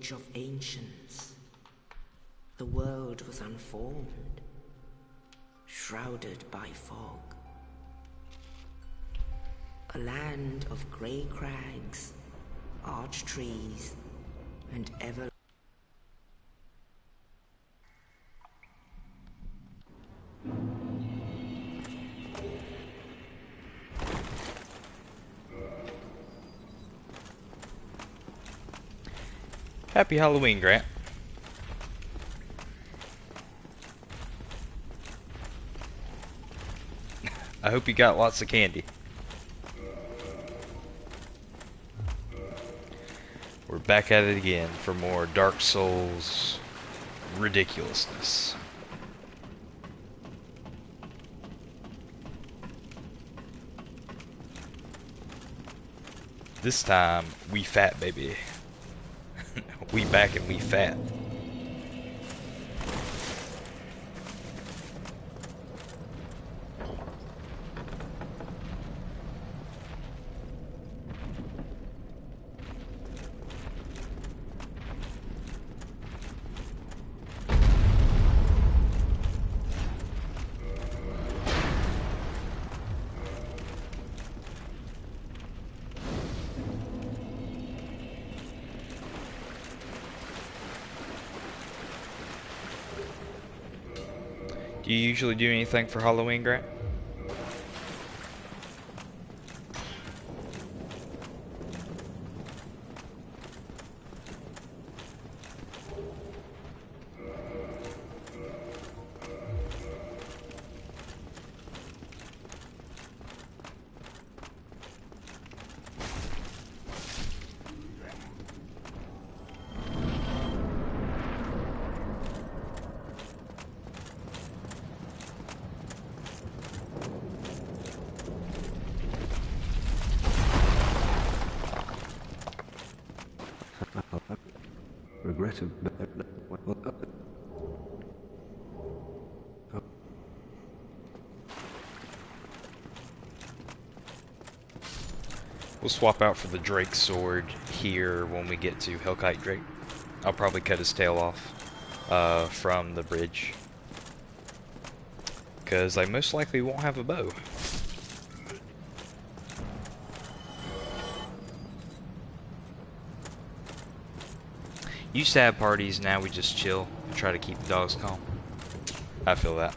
age of ancients. The world was unformed, shrouded by fog. A land of grey crags, arch trees, and ever... Happy Halloween, Grant. I hope you got lots of candy. We're back at it again for more Dark Souls ridiculousness. This time, we fat, baby. We back and we fat. Do you usually do anything for Halloween, Grant? Regretted. We'll swap out for the Drake sword here when we get to Hellkite Drake. I'll probably cut his tail off from the bridge, because I most likely won't have a bow. Used to have parties, now we just chill and try to keep the dogs calm. I feel that.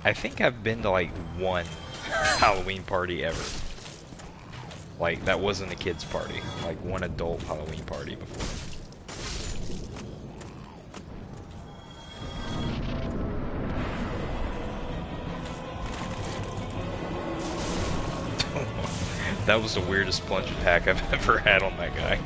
I think I've been to like one Halloween party ever. Like, that wasn't a kid's party. Like, one adult Halloween party before. That was the weirdest plunge attack I've ever had on that guy.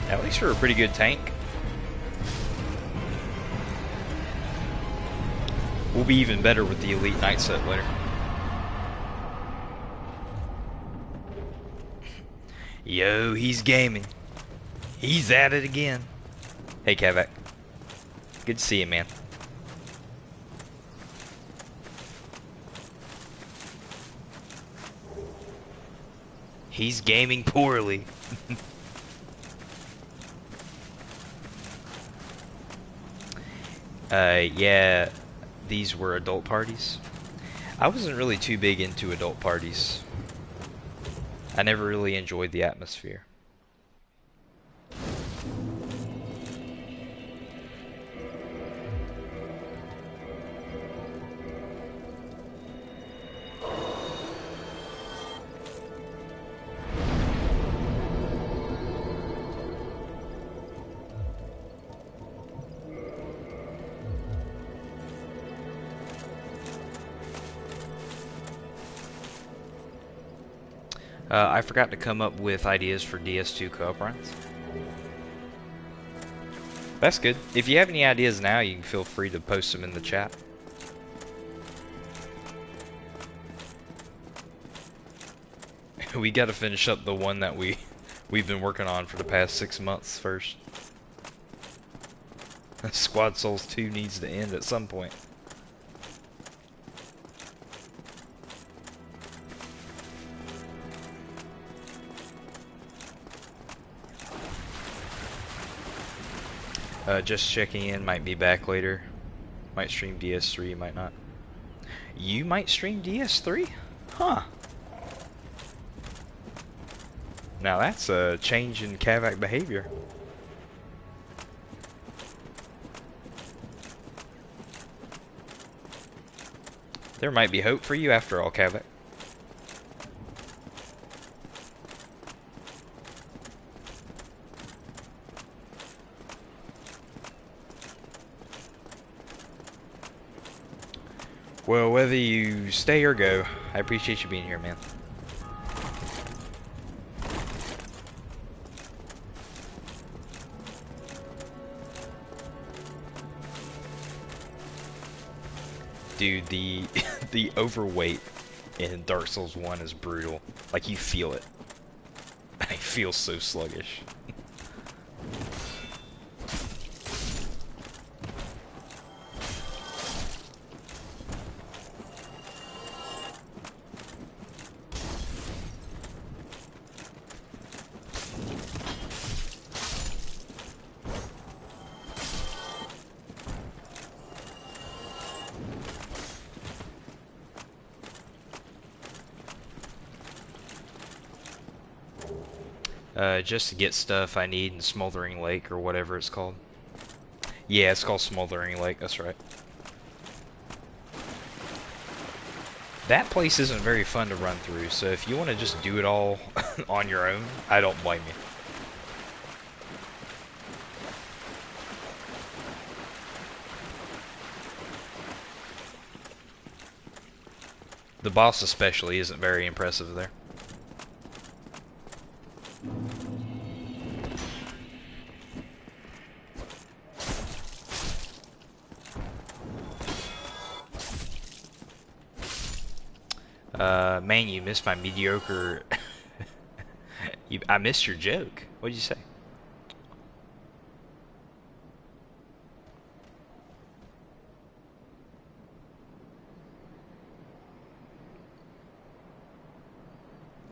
At least you're a pretty good tank. We'll be even better with the Elite Knight set later. Yo, he's gaming. He's at it again. Hey, Kavak. Good to see you, man. He's gaming poorly. Yeah, these were adult parties. I wasn't really too big into adult parties. I never really enjoyed the atmosphere. I forgot to come up with ideas for DS2 co-op runs. That's good. If you have any ideas now, you can feel free to post them in the chat. We got to finish up the one that we've been working on for the past 6 months first. Squad Souls 2 needs to end at some point. Just checking in, might be back later. Might stream DS3, might not. You might stream DS3? Huh. Now that's a change in Kavak behavior. There might be hope for you after all, Kavak. Well, whether you stay or go, I appreciate you being here, man. Dude, the the overweight in Dark Souls 1 is brutal. Like, you feel it. I feel so sluggish. Just to get stuff I need in Smoldering Lake or whatever it's called. Yeah, it's called Smoldering Lake, that's right. That place isn't very fun to run through, so if you want to just do it all on your own, I don't blame you. The boss especially isn't very impressive there. Man, you missed my mediocre... I missed your joke. What'd you say?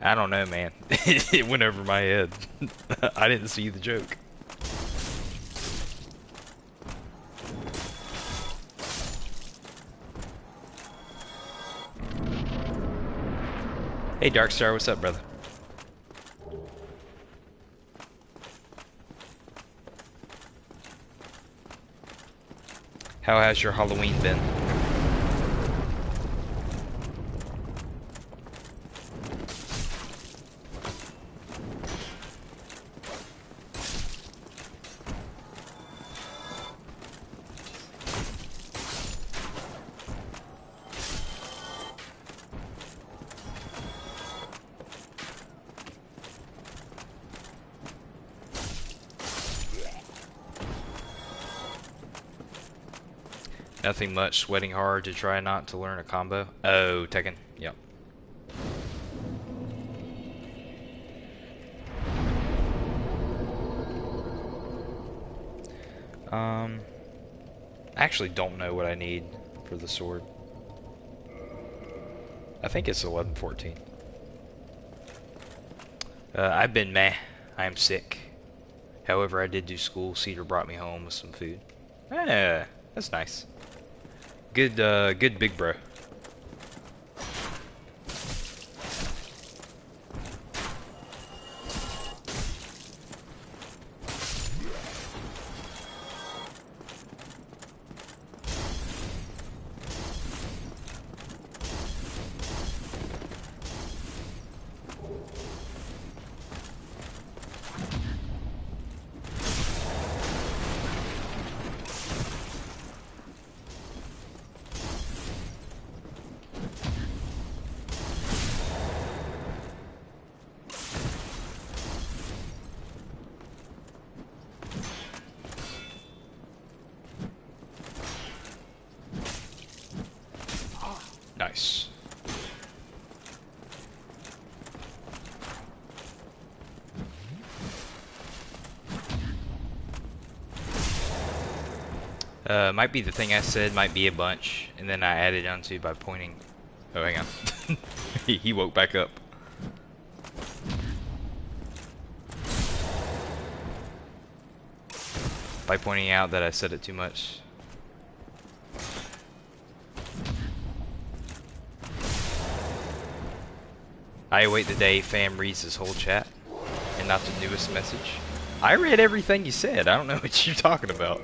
I don't know, man. It went over my head. I didn't see the joke. Hey Darkstar, what's up, brother? How has your Halloween been? Nothing much, sweating hard to try not to learn a combo. Oh, Tekken, yep. I actually don't know what I need for the sword. I think it's 1114. I've been meh. I am sick. However, I did do school. Cedar brought me home with some food. Yeah, that's nice. Good, good big bro. Might be the thing I said, might be a bunch, and then I added onto by pointing. Oh, hang on. He woke back up. By pointing out that I said it too much. I await the day fam reads his whole chat, and not the newest message. I read everything you said. I don't know what you're talking about.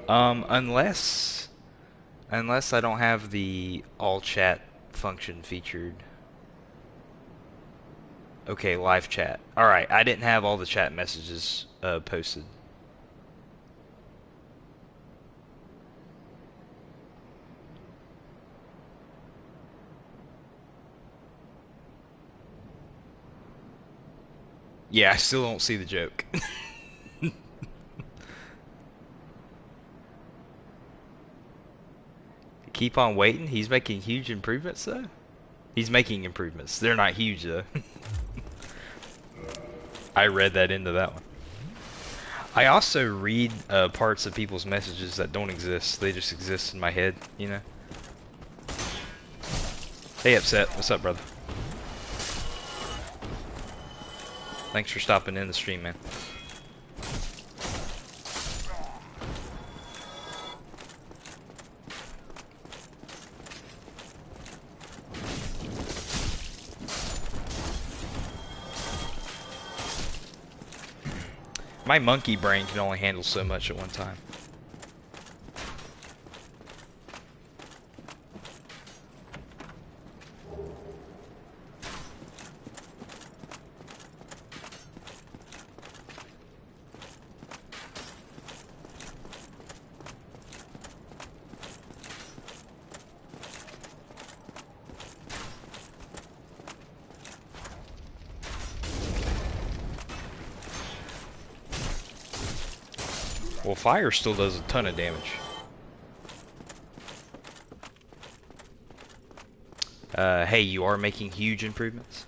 Unless I don't have the all chat function featured. Okay, live chat. Alright, I didn't have all the chat messages posted. Yeah, I still don't see the joke. Keep on waiting. He's making huge improvements, though. He's making improvements. They're not huge, though. I read that into that one. I also read parts of people's messages that don't exist. They just exist in my head, you know? Hey, Upset. What's up, brother? Thanks for stopping in the stream, man. My monkey brain can only handle so much at one time. Well, fire still does a ton of damage. Hey, you are making huge improvements?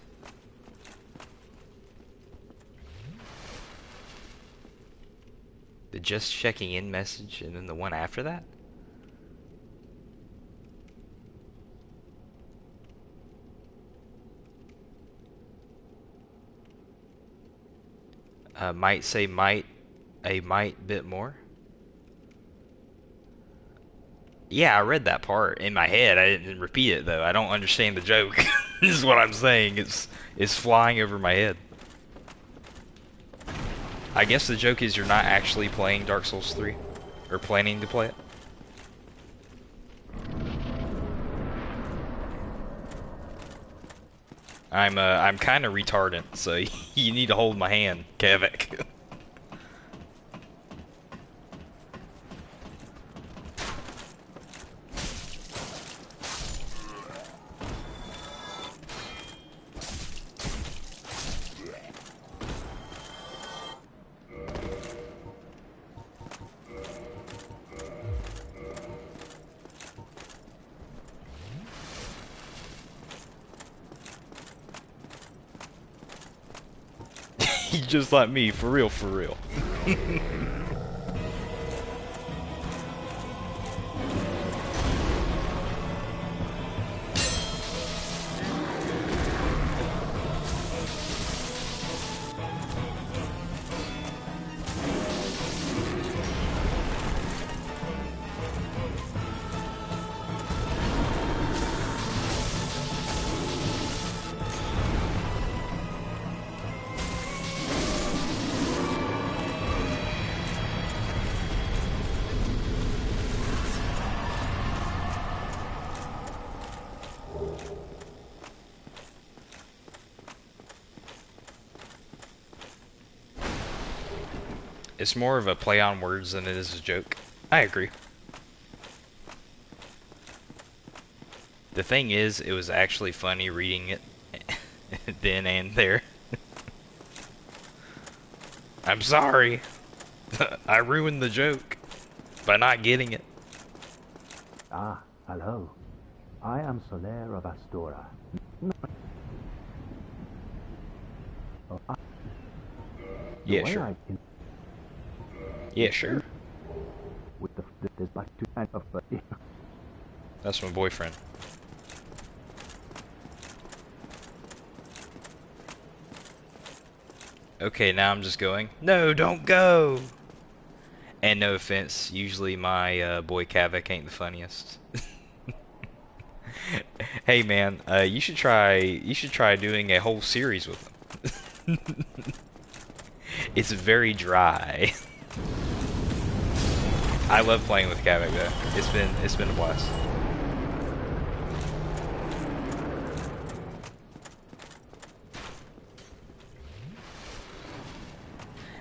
The just checking in message and then the one after that? Might say might, a might bit more? Yeah, I read that part in my head. I didn't repeat it though. I don't understand the joke. This is what I'm saying. It's flying over my head. I guess the joke is you're not actually playing Dark Souls 3 or planning to play it. I'm kind of retardant, so you need to hold my hand, Kevik. Just like me, for real, for real. It's more of a play on words than it is a joke. I agree. The thing is, it was actually funny reading it then and there. I'm sorry. I ruined the joke by not getting it. Ah, hello. I am Soler of Astora. Yeah, sure. Yeah, sure. With the back to kind of That's my boyfriend. Okay, now I'm just going, no, don't go! And no offense, usually my boy Kavik ain't the funniest. Hey man, you should try doing a whole series with him. It's very dry. I love playing with Kavik though. It's been a blast.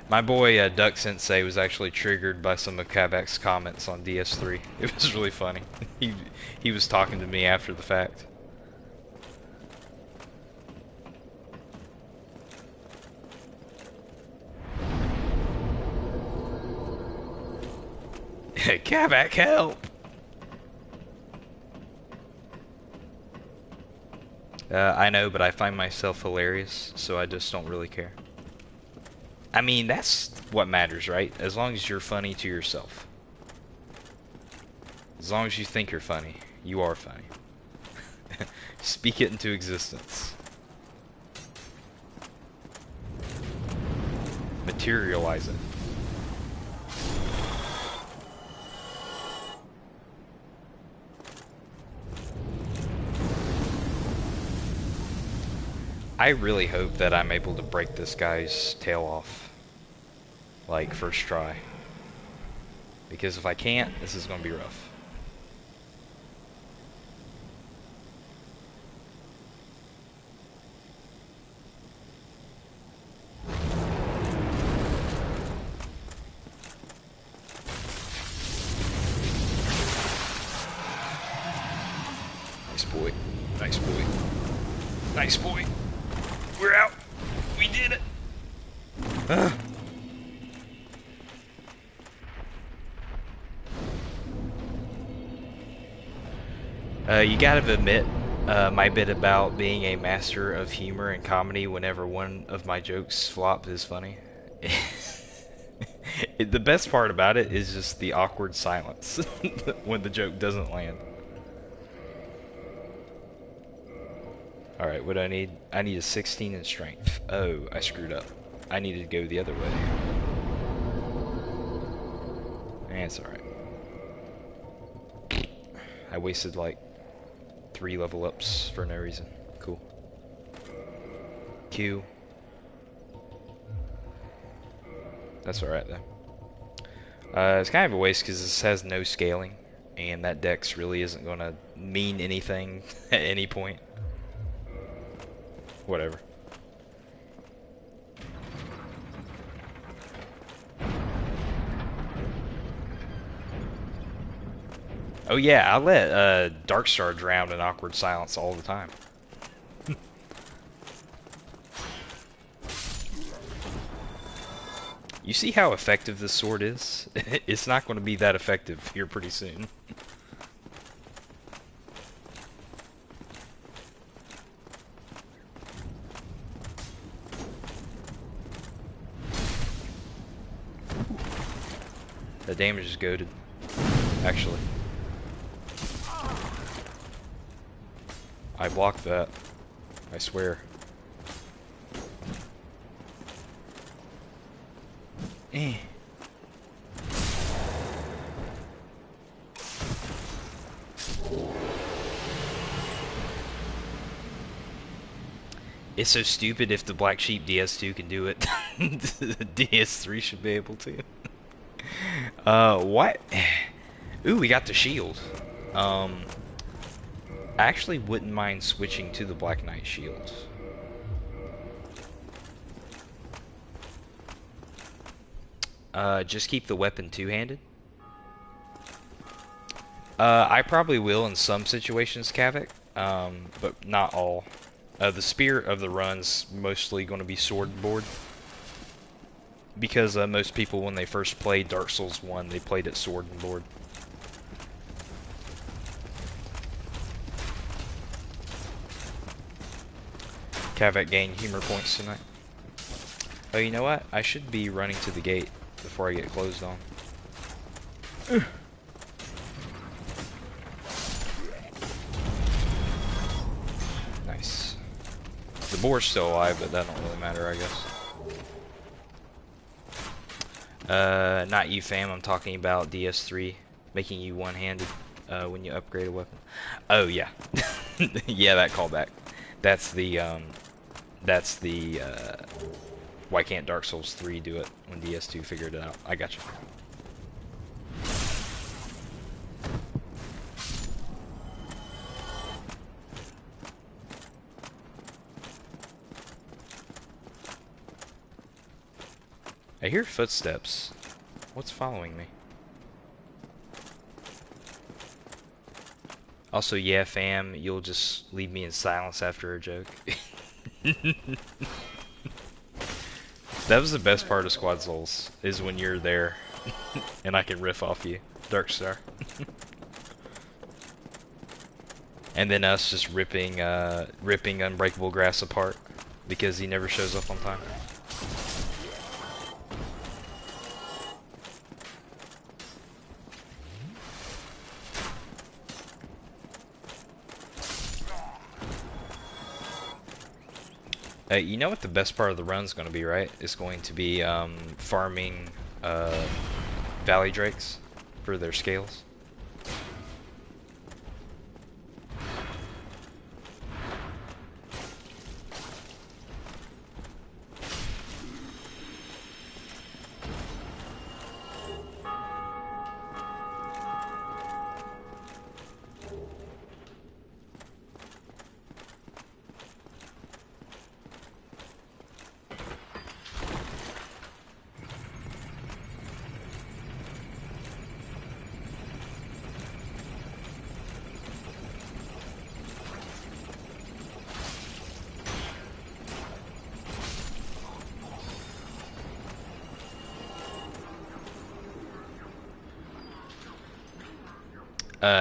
My boy Duck Sensei was actually triggered by some of Kavik's comments on DS3. It was really funny. He was talking to me after the fact. Kavak, help! I know, but I find myself hilarious, so I just don't really care. I mean, that's what matters, right? As long as you're funny to yourself. As long as you think you're funny, you are funny. Speak it into existence. Materialize it. I really hope that I'm able to break this guy's tail off. Like, first try. Because if I can't, this is gonna be rough. Nice boy. Nice boy. Nice boy. We're out. We did it. You gotta admit, my bit about being a master of humor and comedy whenever one of my jokes flop is funny. The best part about it is just the awkward silence when the joke doesn't land. Alright, what do I need? I need a 16 in strength. Oh, I screwed up. I needed to go the other way. It's alright. I wasted like 3 level ups for no reason. Cool. Q. That's alright though. It's kind of a waste because this has no scaling, and that dex really isn't going to mean anything at any point. Whatever. Oh yeah, I let Darkstar drown in awkward silence all the time. You see how effective this sword is? It's not going to be that effective here pretty soon. The damage is goated, actually. I blocked that, I swear. Eh. It's so stupid if the Black Sheep DS2 can do it. The DS3 should be able to. What? Ooh, we got the shield. I actually wouldn't mind switching to the Black Knight shield. Just keep the weapon two-handed. I probably will in some situations, Kavik, but not all. The spirit of the run's mostly going to be sword and board. Because most people, when they first played Dark Souls 1, they played it sword and board. Kavik gained humor points tonight. Oh, you know what? I should be running to the gate. before I get closed on. Nice. The boar's still alive, but that don't really matter, I guess. Not you, fam. I'm talking about DS3 making you one-handed when you upgrade a weapon. Oh yeah, yeah, that callback. That's the why can't Dark Souls 3 do it when DS2 figured it out? I gotcha. I hear footsteps. What's following me? Also, yeah, fam, you'll just leave me in silence after a joke. That was the best part of Squad Souls, is when you're there and I can riff off you, Darkstar. And then us just ripping Unbreakable Grass apart because he never shows up on time. You know what the best part of the run's going to be, right? It's going to be farming Valley Drakes for their scales.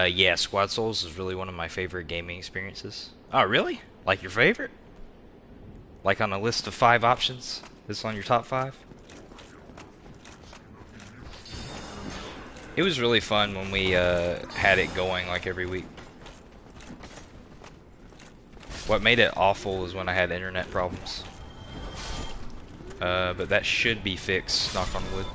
Yeah, Squad Souls is really one of my favorite gaming experiences. Oh, really? Like your favorite? Like on a list of 5 options? This on your top 5? It was really fun when we had it going like every week. What made it awful is when I had internet problems. But that should be fixed, knock on wood.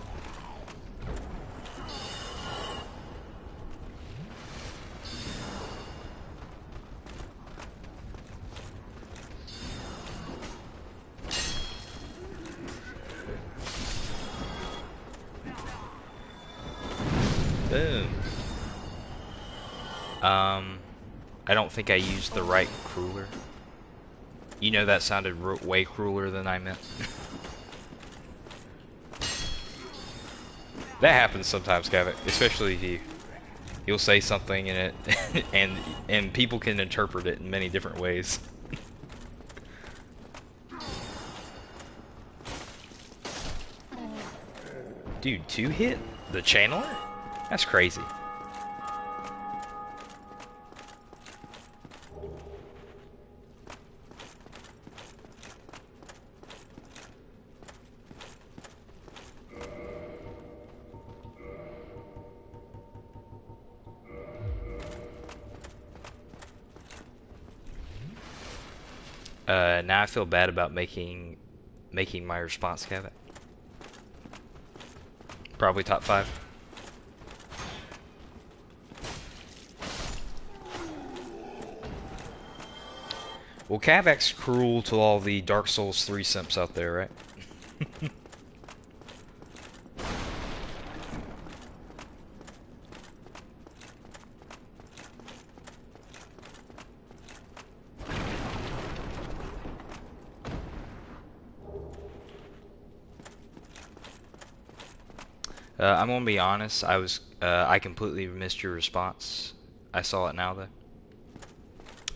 Boom. I don't think I used the right crueler. You know that sounded way crueler than I meant. That happens sometimes, Kevin, especially if you'll say something and it and people can interpret it in many different ways. Dude, 2 hit the channeler? That's crazy. Now I feel bad about making my response, Kevin. Probably top 5. Well, Kavak's cruel to all the Dark Souls 3 simps out there, right? I'm gonna be honest. I completely missed your response. I saw it now though.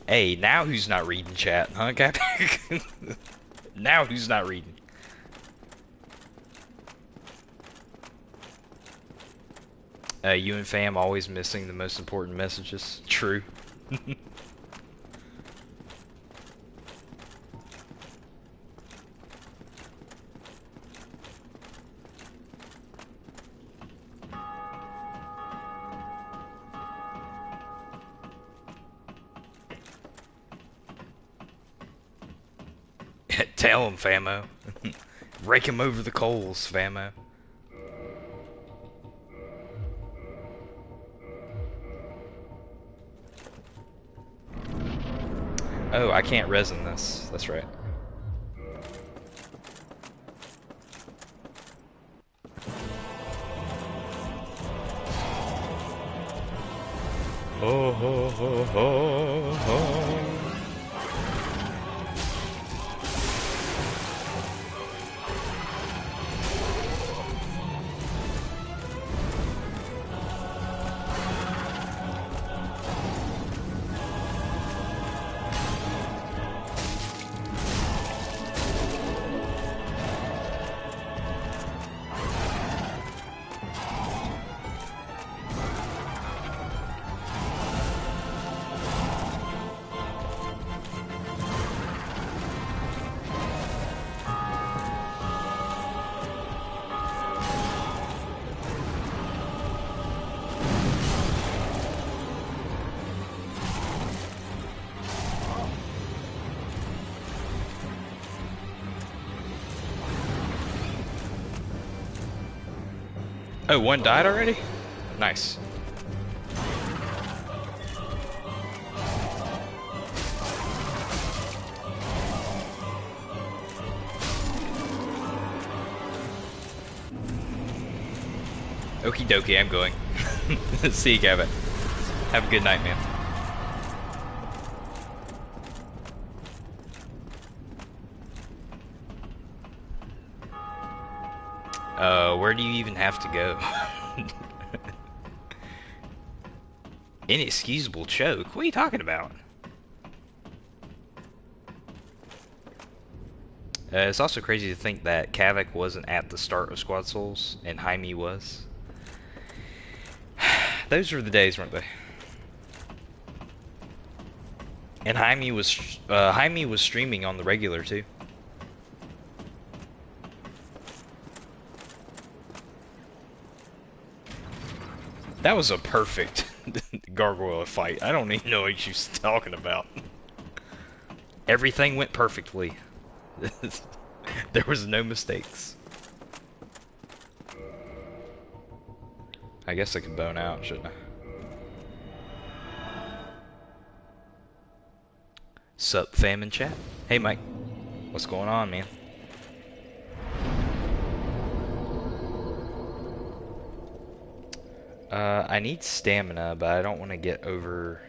Hey, now who's not reading chat, huh, Kavak? Now who's not reading? You and fam always missing the most important messages. True. Tell him, Famo. Rake him over the coals, Famo. Oh, I can't resin this. That's right. Ho ho ho ho ho. Oh, one died already? Nice. Okie dokie, I'm going. See you, Gavin. Have a good night, man. Where do you even have to go? Inexcusable choke? What are you talking about? It's also crazy to think that Kavik wasn't at the start of Squad Souls, and Jaime was. Those were the days, weren't they? And Jaime was streaming on the regular too. That was a perfect gargoyle fight. I don't even know what she's talking about. Everything went perfectly. There was no mistakes. I guess I could bone out, shouldn't I? Sup, fam in chat? Hey, Mike. What's going on, man? I need stamina, but I don't want to get over...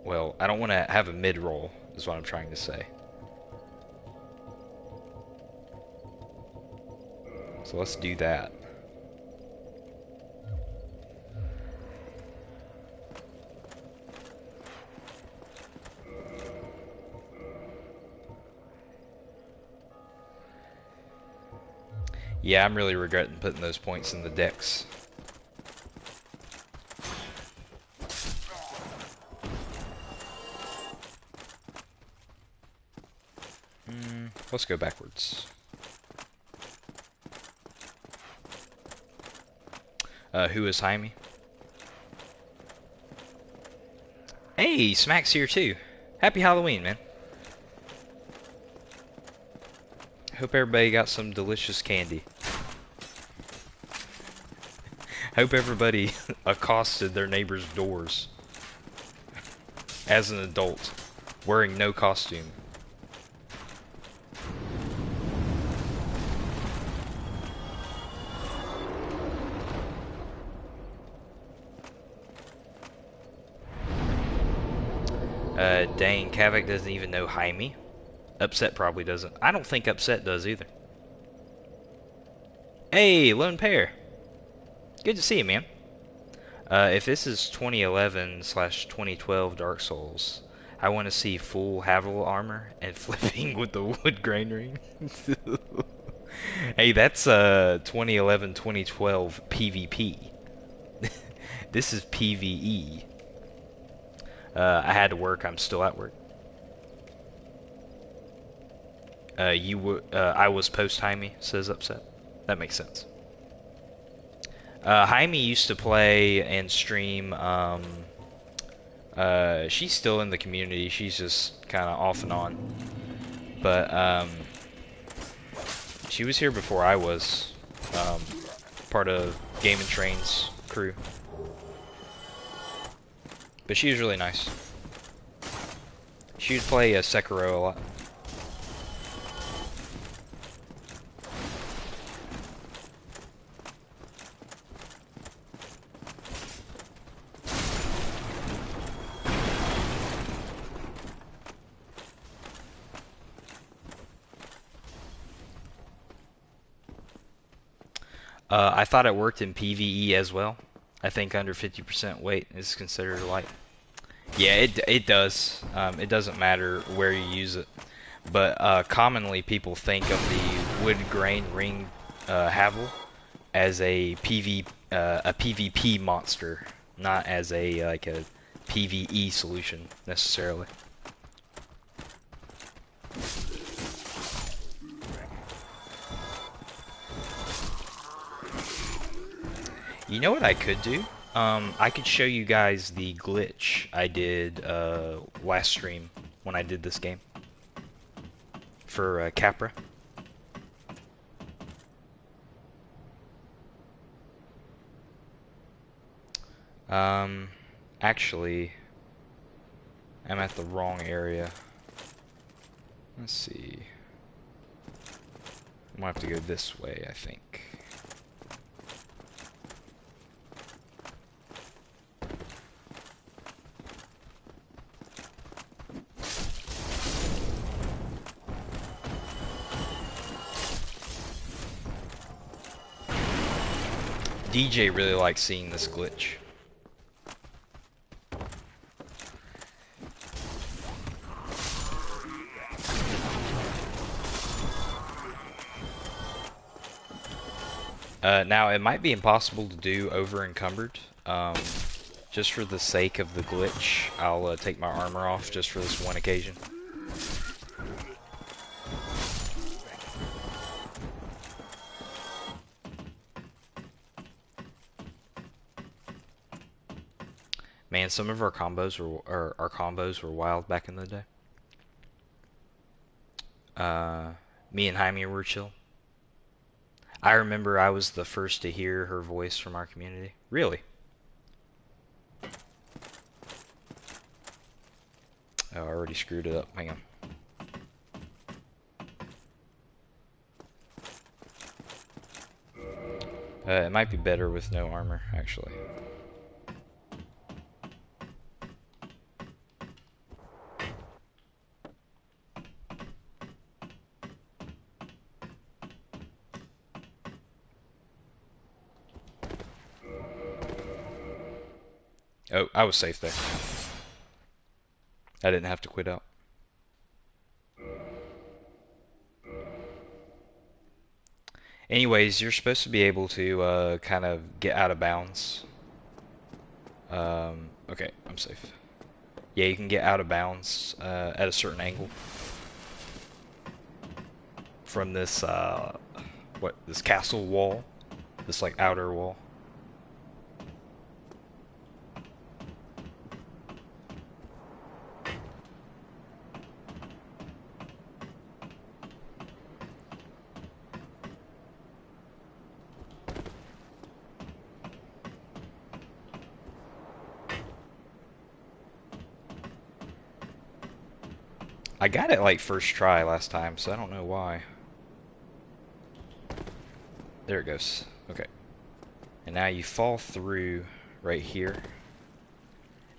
well, I don't want to have a mid-roll, is what I'm trying to say. So let's do that. Yeah, I'm really regretting putting those points in the decks. Let's go backwards. Who is Jaime? Hey, Smack's here too. Happy Halloween, man. Hope everybody got some delicious candy. Hope everybody accosted their neighbor's doors as an adult, wearing no costume. Dang, Kavik doesn't even know Jaime. Upset probably doesn't. I don't think Upset does either. Hey, Lone Pair. Good to see you, man. If this is 2011/2012 Dark Souls, I want to see full Havel armor and flipping with the wood grain ring. Hey, that's 2011/2012 PvP. This is PvE. I had to work. I'm still at work. I was post Jaime, says Upset. That makes sense. Jaime used to play and stream. She's still in the community. She's just kind of off and on. But she was here before I was. Part of Game and Train's crew. But she was really nice. She would play Sekiro a lot. I thought it worked in PvE as well. I think under 50% weight is considered light. Yeah, it does. It doesn't matter where you use it. But commonly people think of the wood grain ring Havel as a PvP monster, not as a like a PvE solution necessarily. You know what I could do? I could show you guys the glitch I did last stream when I did this game for Capra. Actually, I'm at the wrong area. Let's see. I'm gonna have to go this way, I think. DJ really likes seeing this glitch. Now, it might be impossible to do over encumbered. Just for the sake of the glitch, I'll take my armor off just for this one occasion. Man, some of our combos were wild back in the day. Me and Jaime were chill. I remember I was the first to hear her voice from our community. Really? Oh, I already screwed it up. Hang on. It might be better with no armor, actually. Oh, I was safe there. I didn't have to quit out. Anyways, you're supposed to be able to kind of get out of bounds. Okay, I'm safe. Yeah, you can get out of bounds at a certain angle from this this castle wall, this like outer wall. I got it like first try last time, so I don't know why. There it goes. Okay. And now you fall through right here.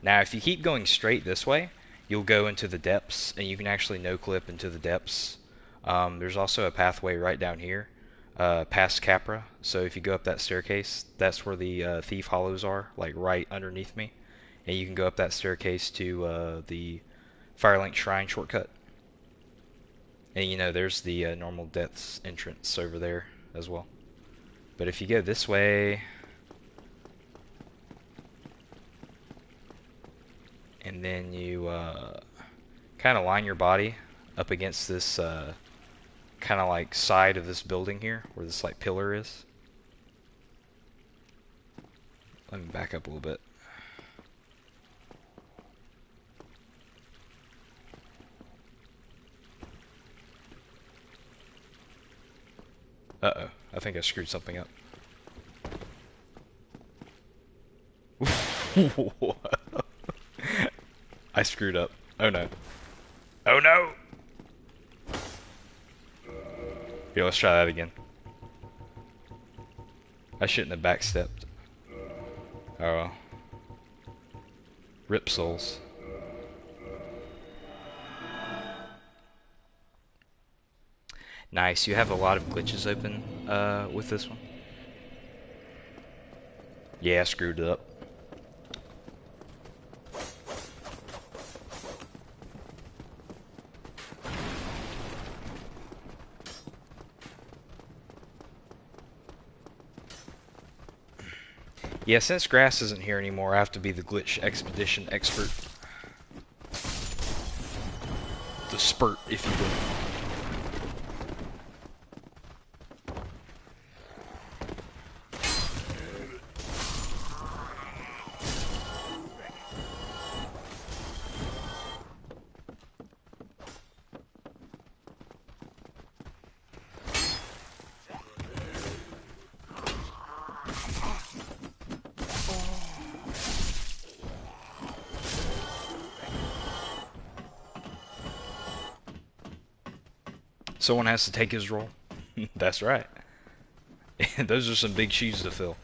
Now if you keep going straight this way, you'll go into the depths, and you can actually no-clip into the depths. There's also a pathway right down here, past Capra. So if you go up that staircase, that's where the Thief Hollows are, like right underneath me. And you can go up that staircase to the Firelink Shrine shortcut. And you know, there's the normal death's entrance over there as well. But if you go this way, and then you kind of line your body up against this kind of like side of this building here, where this like pillar is. Let me back up a little bit. Uh-oh. I think I screwed something up. I screwed up. Oh no. Oh no! Here, let's try that again. I shouldn't have backstepped. Oh well. Rip souls. Nice, you have a lot of glitches open with this one. Yeah, I screwed it up. Yeah, since Grass isn't here anymore, I have to be the glitch expedition expert. The spurt, if you will. Someone has to take his role. That's right. Those are some big shoes to fill.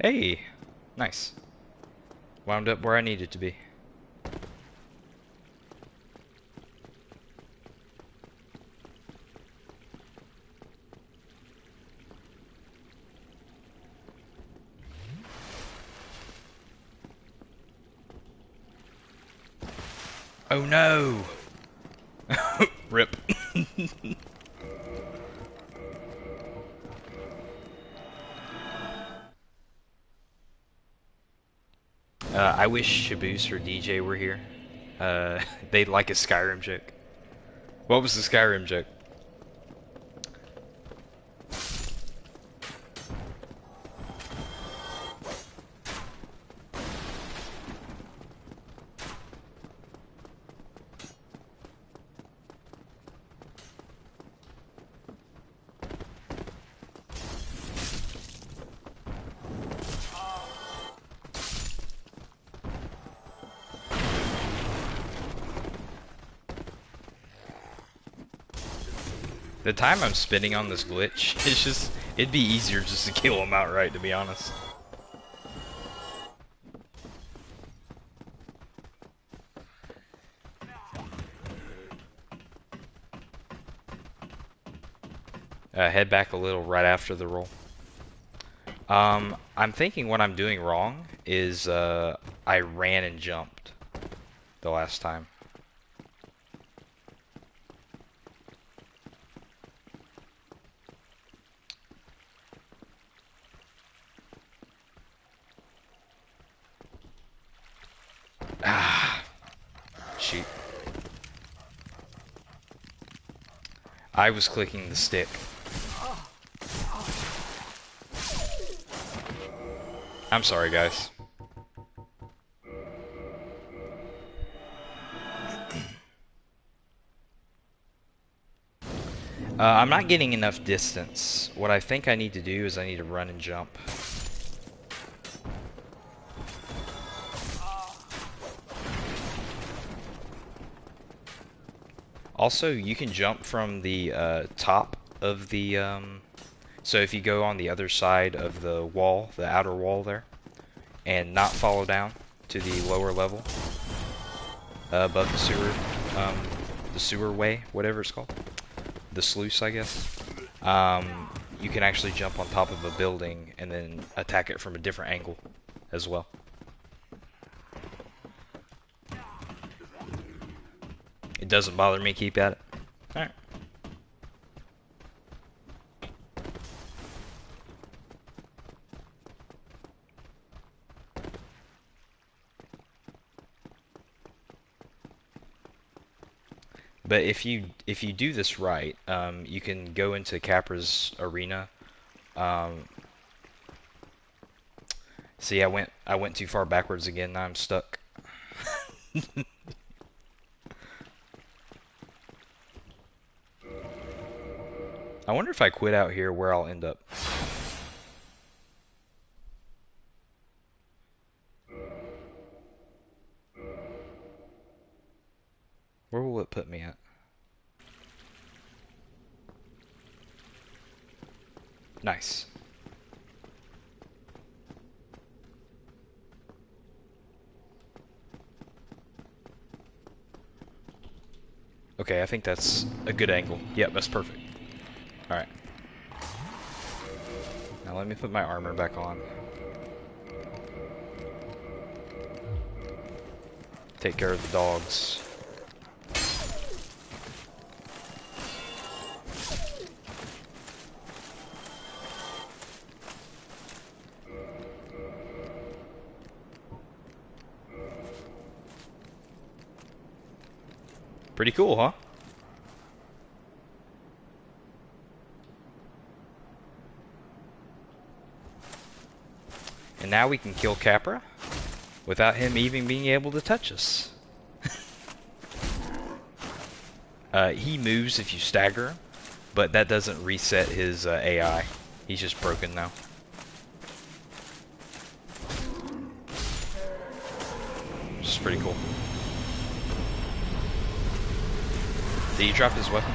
Hey, nice. Wound up where I needed to be. Oh no! Rip. I wish Shaboos or DJ were here. They'd like a Skyrim joke. What was the Skyrim joke? The time I'm spending on this glitch, it's just, it'd be easier just to kill him outright, to be honest. Head back a little right after the roll. I'm thinking what I'm doing wrong is I ran and jumped the last time. Ah, shoot. I was clicking the stick. I'm sorry, guys. I'm not getting enough distance. What I think I need to do is I need to run and jump. Also, you can jump from the top of the... so if you go on the other side of the wall, the outer wall there, and not follow down to the lower level above the sewer way, whatever it's called, the sluice, I guess. You can actually jump on top of a building and then attack it from a different angle as well. It doesn't bother me, keep at it. Alright. But if you do this right, you can go into Capra's arena. Um, See, I went too far backwards again. Now I'm stuck. I wonder if I quit out here where I'll end up. Where will it put me at? Nice. Okay, I think that's a good angle. Yep, that's perfect. Alright. Now let me put my armor back on. Take care of the dogs. Pretty cool, huh? And now we can kill Capra without him even being able to touch us. He moves if you stagger him, but that doesn't reset his AI. He's just broken now. Which is pretty cool. Did he drop his weapon?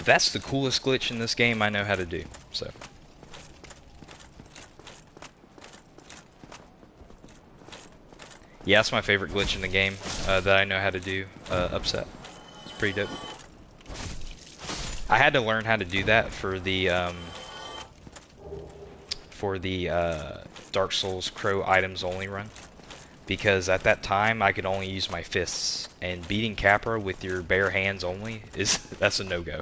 That's the coolest glitch in this game I know how to do, so. Yeah, that's my favorite glitch in the game that I know how to do, upset. It's pretty dope. I had to learn how to do that for the Dark Souls Crow items only run, because at that time I could only use my fists, and beating Capra with your bare hands only that's a no-go.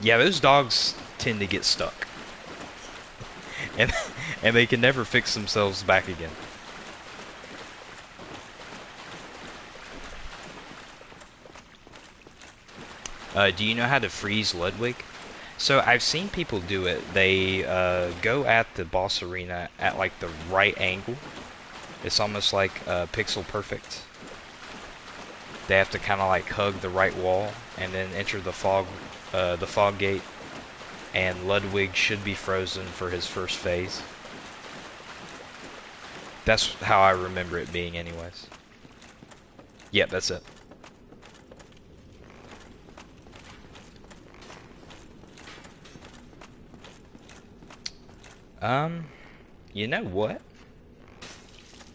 Yeah, those dogs tend to get stuck, and they can never fix themselves back again. Do you know how to freeze Ludwig? So I've seen people do it. They go at the boss arena at like the right angle. It's almost like pixel perfect. They have to kind of like hug the right wall and then enter the fog gate. And Ludwig should be frozen for his first phase. That's how I remember it being, anyways. Yep, that's it. You know what?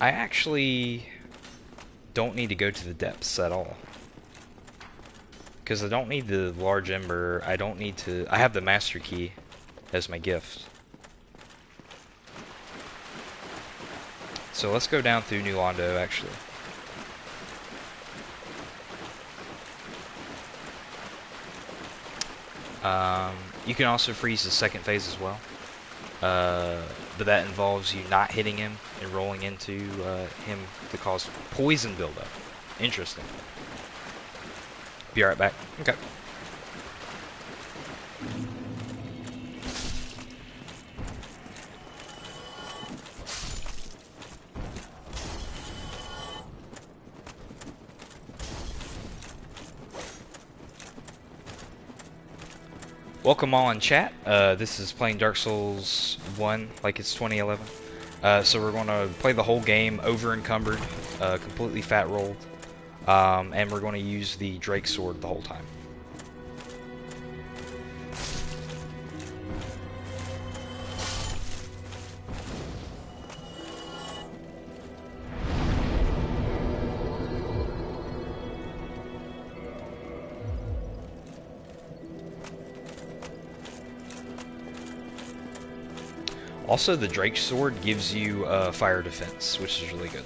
I actually don't need to go to the depths at all. Because I don't need the large ember, I don't need to... I have the master key as my gift. So let's go down through New Londo, actually. You can also freeze the second phase as well. But that involves you not hitting him and rolling into him to cause poison buildup. Interesting. Be right back. Okay. Welcome all in chat. This is playing Dark Souls 1 like it's 2011. So we're going to play the whole game over encumbered, completely fat rolled, and we're going to use the Drake sword the whole time. Also, the Drake sword gives you fire defense, which is really good.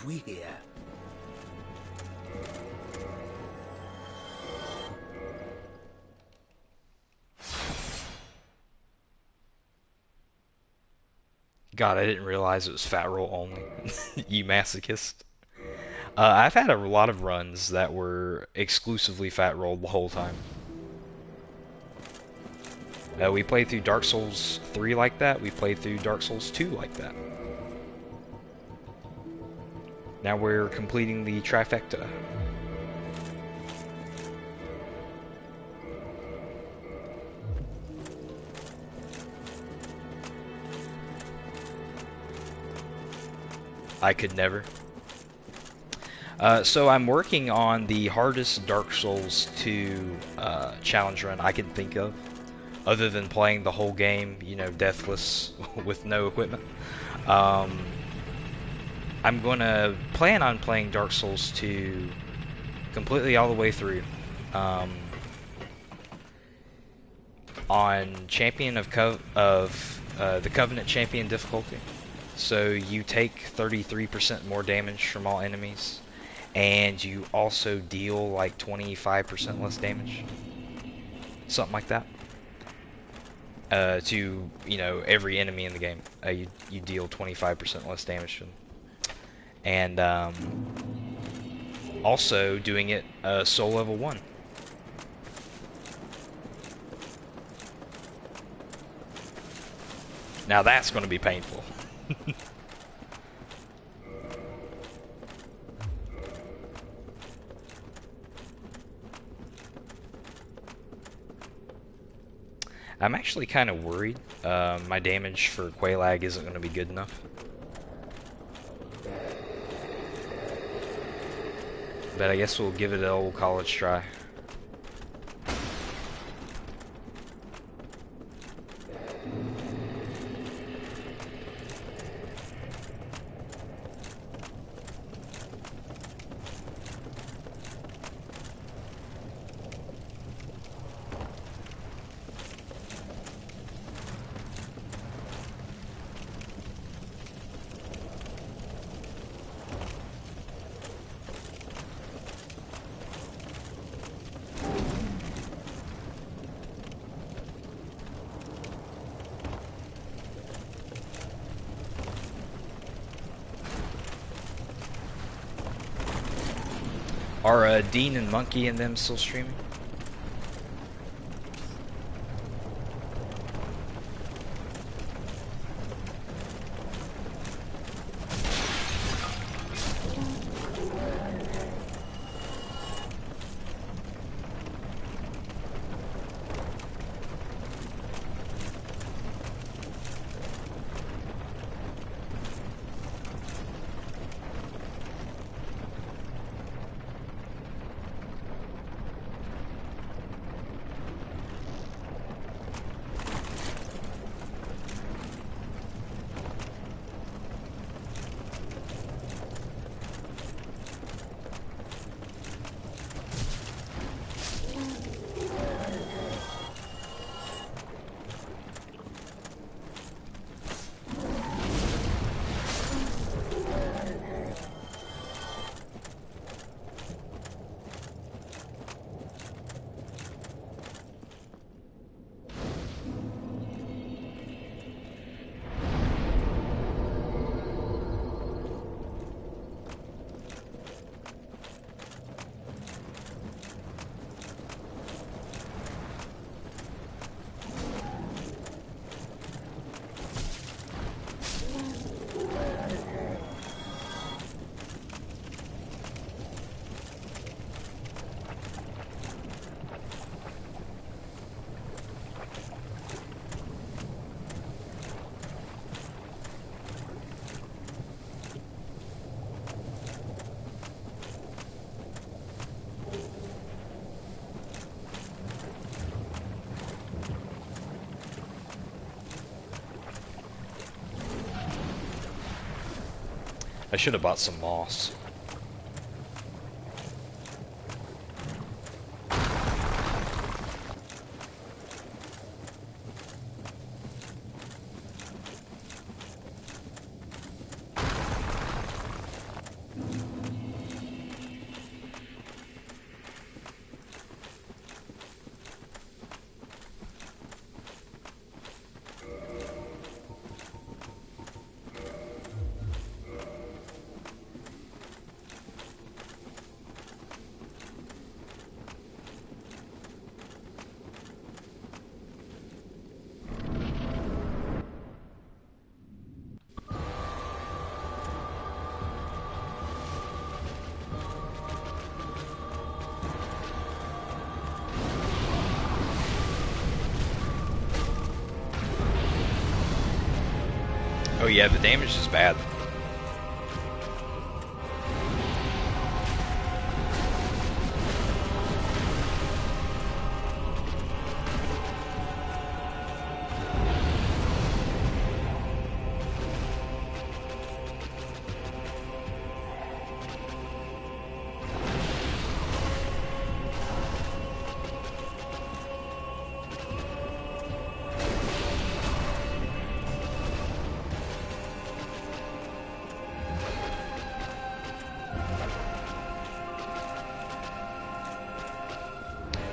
we hear? God, I didn't realize it was fat roll only. You masochist. I've had a lot of runs that were exclusively fat rolled the whole time. We played through Dark Souls 3 like that. We played through Dark Souls 2 like that. Now we're completing the trifecta. I could never. So I'm working on the hardest Dark Souls 2 challenge run I can think of, other than playing the whole game, you know, deathless with no equipment. I'm gonna plan on playing Dark Souls 2 completely all the way through, on Champion of the Covenant Champion difficulty. So you take 33% more damage from all enemies, and you also deal like 25% less damage, something like that, to, you know, every enemy in the game. You deal 25% less damage to them, and also doing it soul level 1. Now that's going to be painful. I'm actually kind of worried my damage for Quelaag isn't going to be good enough. But I guess we'll give it an old college try. Are Dean and Monkey and them still streaming? I should have bought some moss. Oh yeah, the damage is bad.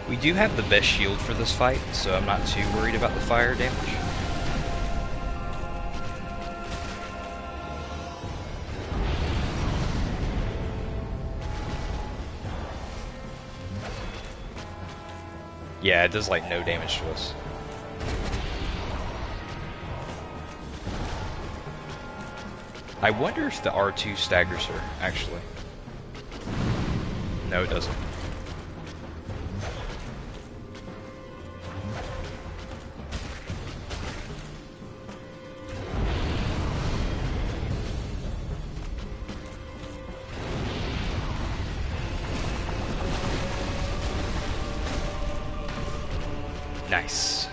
We do have the best shield for this fight, so I'm not too worried about the fire damage. Yeah, it does like no damage to us. I wonder if the R2 staggers her, actually. No, it doesn't. Nice.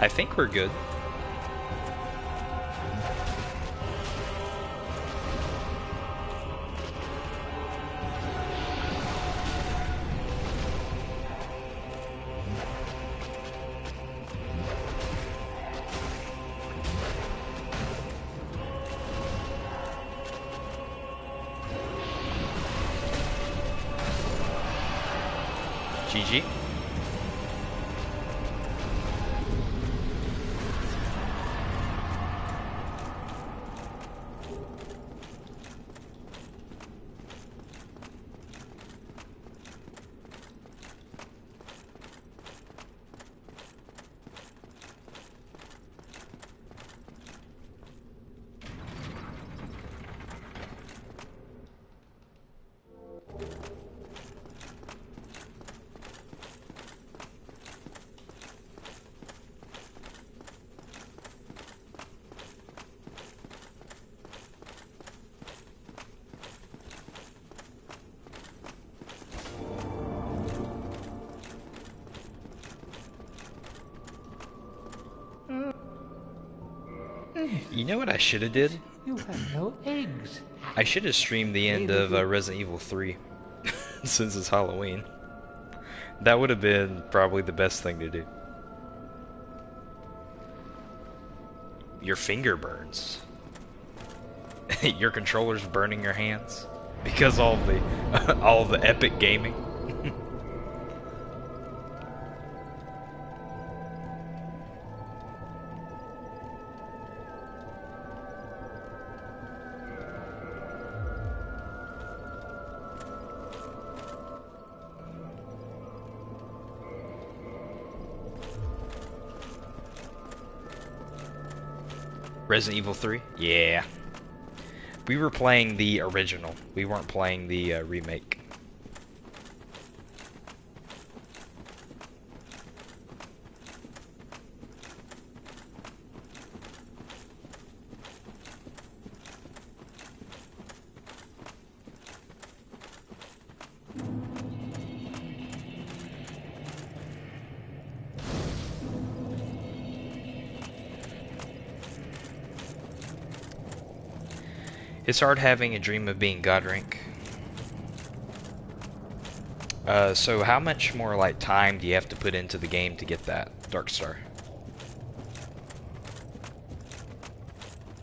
I think we're good. GG. You know what I should have did? You have no eggs. I should have streamed the end of Resident Evil 3 since it's Halloween. That would have been probably the best thing to do. Your finger burns. Your controller's burning your hands because all the epic gaming. Resident Evil 3? Yeah. We were playing the original. We weren't playing the remake. It's hard having a dream of being God rank. So how much more like time do you have to put into the game to get that Dark Star?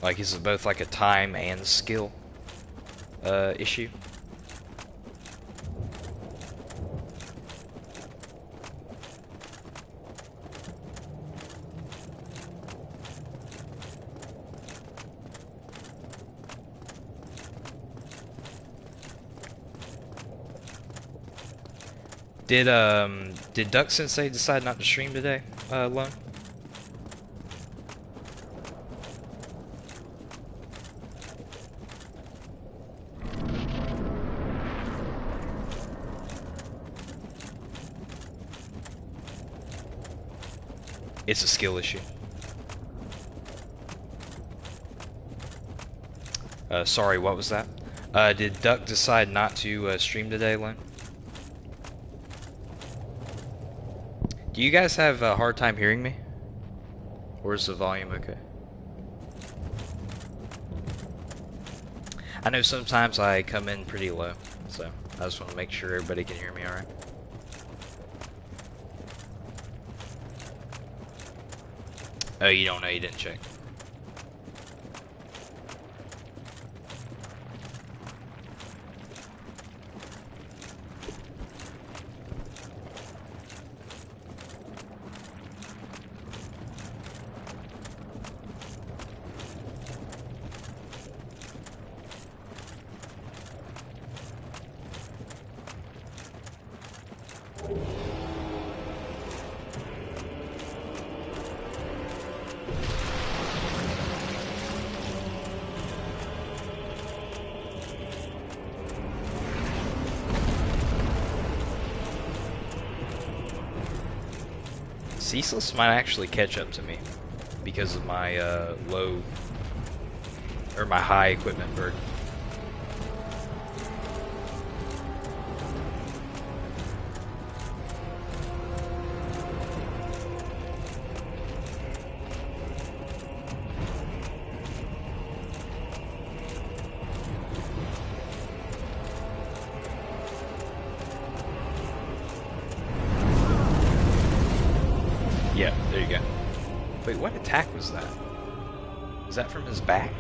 Like, is it both like a time and skill issue? Did Duck Sensei decide not to stream today, Lone? It's a skill issue. Sorry, what was that? Did Duck decide not to stream today, Lone? Do you guys have a hard time hearing me? Or is the volume okay? I know sometimes I come in pretty low, so I just want to make sure everybody can hear me alright. Oh, you don't know, you didn't check. Ceaseless might actually catch up to me because of my low or my high equipment burden. Yeah, there you go. Wait, what attack was that? Is that from his back?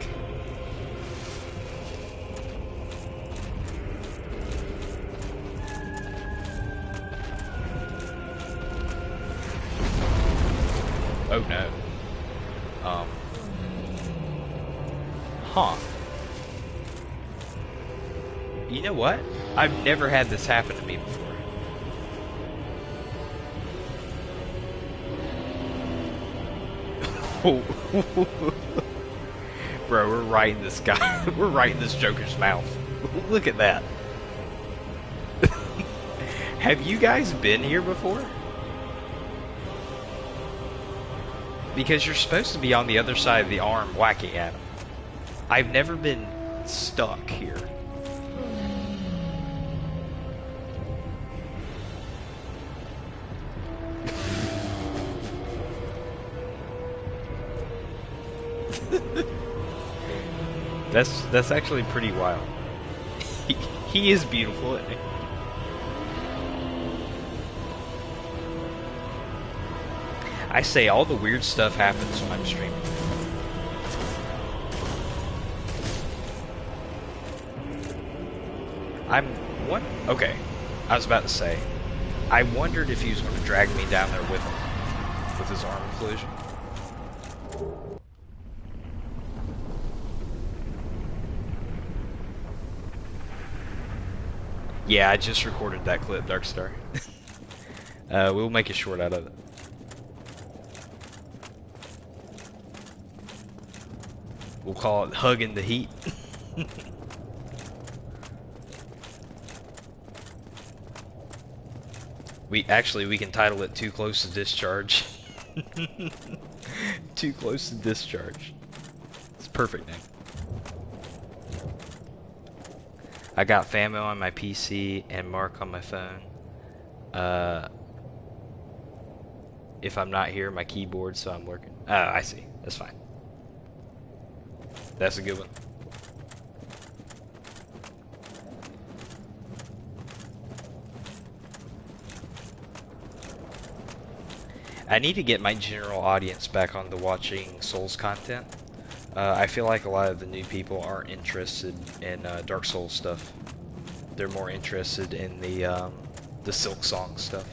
Oh no. Huh. You know what? I've never had this happen to me before. Bro, we're right in this guy. We're right in this Joker's mouth. Look at that. Have you guys been here before? Because you're supposed to be on the other side of the arm whacking at him. I've never been stuck here. That's actually pretty wild. He is beautiful, isn't he? I say all the weird stuff happens when I'm streaming. Okay, I was about to say, I wondered if he was going to drag me down there with him, with his arm collision. Yeah, I just recorded that clip, Darkstar. We'll make a short out of it. We'll call it Hugging the Heat. We can title it Too Close to Discharge. Too Close to Discharge. It's a perfect name. I got Famo on my PC and Mark on my phone. If I'm not here, my keyboard, so I'm working. Oh, I see. That's fine. That's a good one. I need to get my general audience back onto watching Souls content. I feel like a lot of the new people aren't interested in Dark Souls stuff. They're more interested in the Silk Song stuff.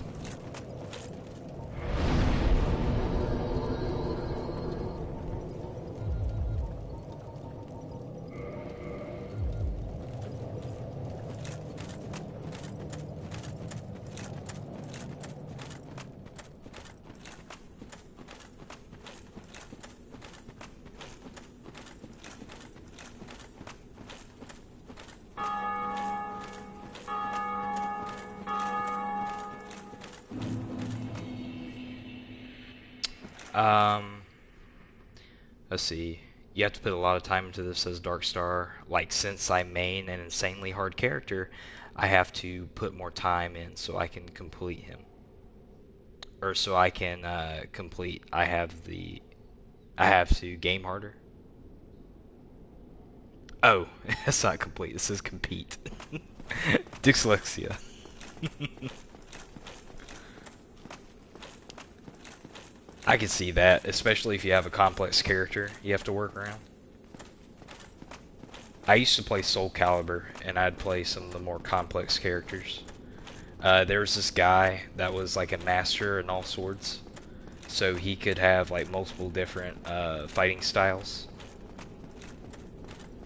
Um, let's see. You have to put a lot of time into this as Dark Star. Like, since I main an insanely hard character, I have to put more time in so I can complete him. Or so I can complete. I have to game harder. Oh, that's not complete. This is compete. Dyslexia. I can see that, especially if you have a complex character you have to work around. I used to play Soul Calibur, and I'd play some of the more complex characters. There was this guy that was like a master in all swords, so he could have like multiple different fighting styles.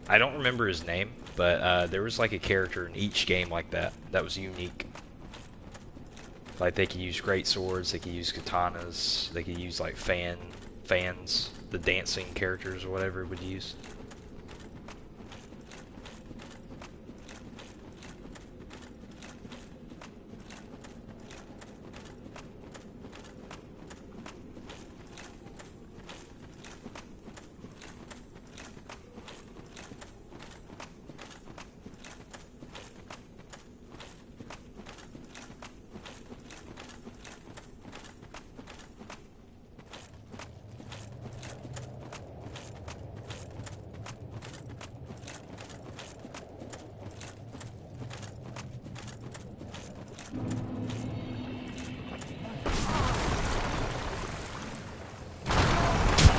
I don't remember his name, but there was like a character in each game like that that was unique. Like they could use great swords, they could use katanas, they could use like fans, the dancing characters or whatever it would use.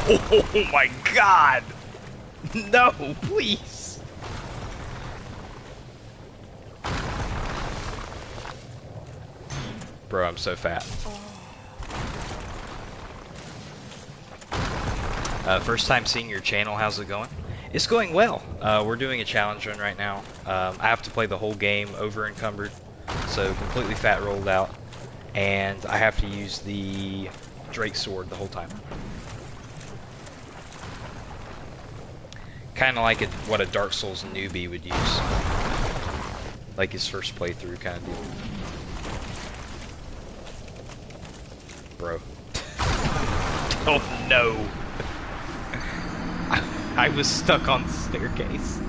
Oh my god! No, please! Bro, I'm so fat. First time seeing your channel, how's it going? It's going well. We're doing a challenge run right now. I have to play the whole game over encumbered, so completely fat rolled out, and I have to use the Drake sword the whole time. Kind of like what a Dark Souls newbie would use. Like his first playthrough kind of deal. Bro. Oh no! I was stuck on the staircase.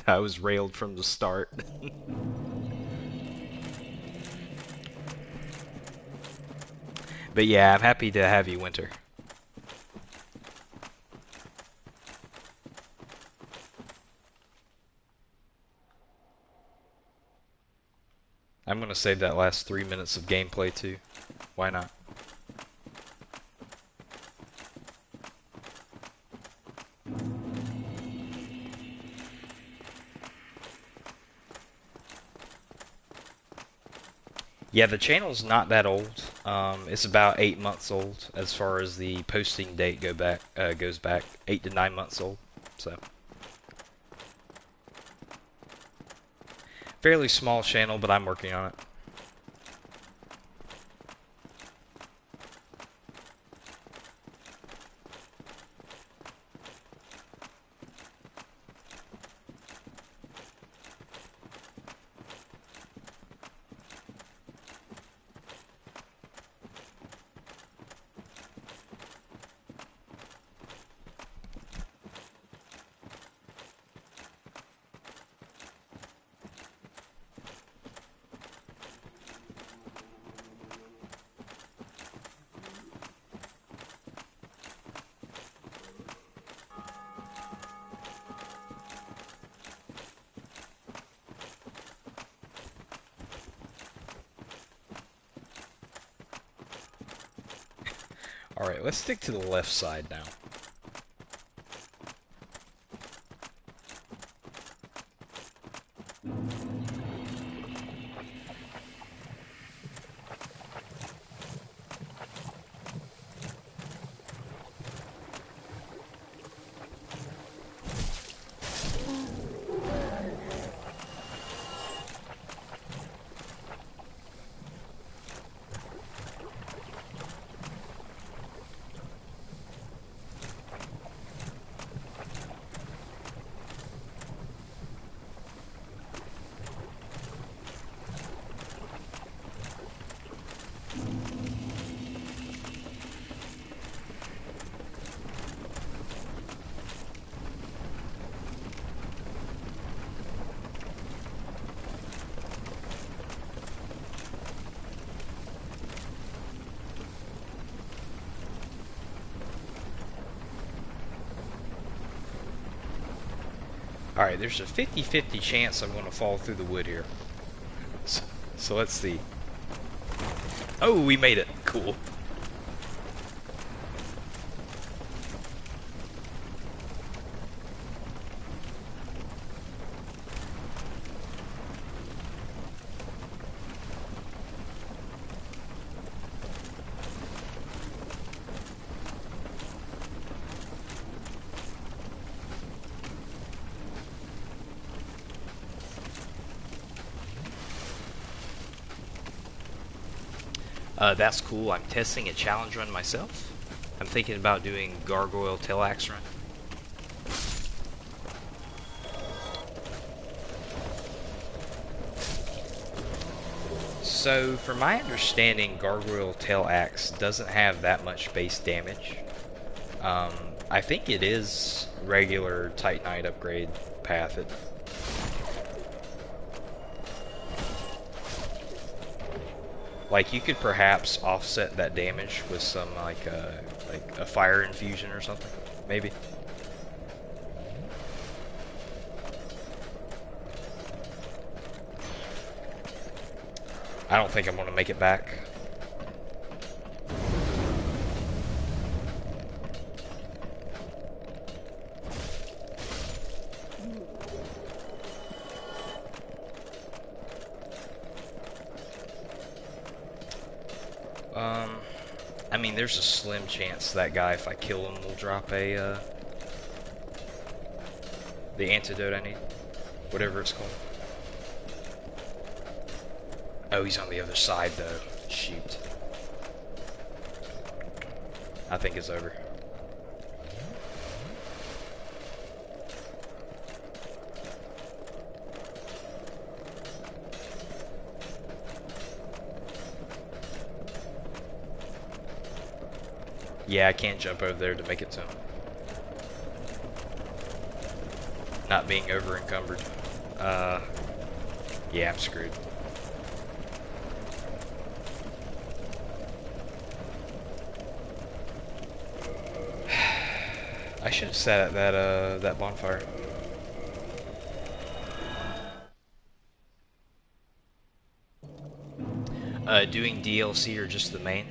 I was railed from the start. But yeah, I'm happy to have you, Winter. I'm gonna save that last 3 minutes of gameplay too. Why not? Yeah, the channel's not that old. It's about 8 months old as far as the posting date goes back 8 to 9 months old. So fairly small channel, but I'm working on it. Alright, let's stick to the left side now. Alright, there's a 50-50 chance I'm going to fall through the wood here. So let's see. Oh, we made it. Cool. That's cool. I'm testing a challenge run myself. I'm thinking about doing Gargoyle Tail Axe run. So, from my understanding, Gargoyle Tail Axe doesn't have that much base damage. I think it is regular Titanite upgrade path. Like, you could perhaps offset that damage with some, like a fire infusion or something, maybe. I don't think I'm going to make it back. I mean, there's a slim chance that guy, if I kill him, will drop the antidote I need. Whatever it's called. Oh, he's on the other side, though. Shoot. I think it's over. Yeah, I can't jump over there to make it to him. Not being over encumbered. Yeah, I'm screwed. I should have sat at that bonfire. Doing DLC or just the main?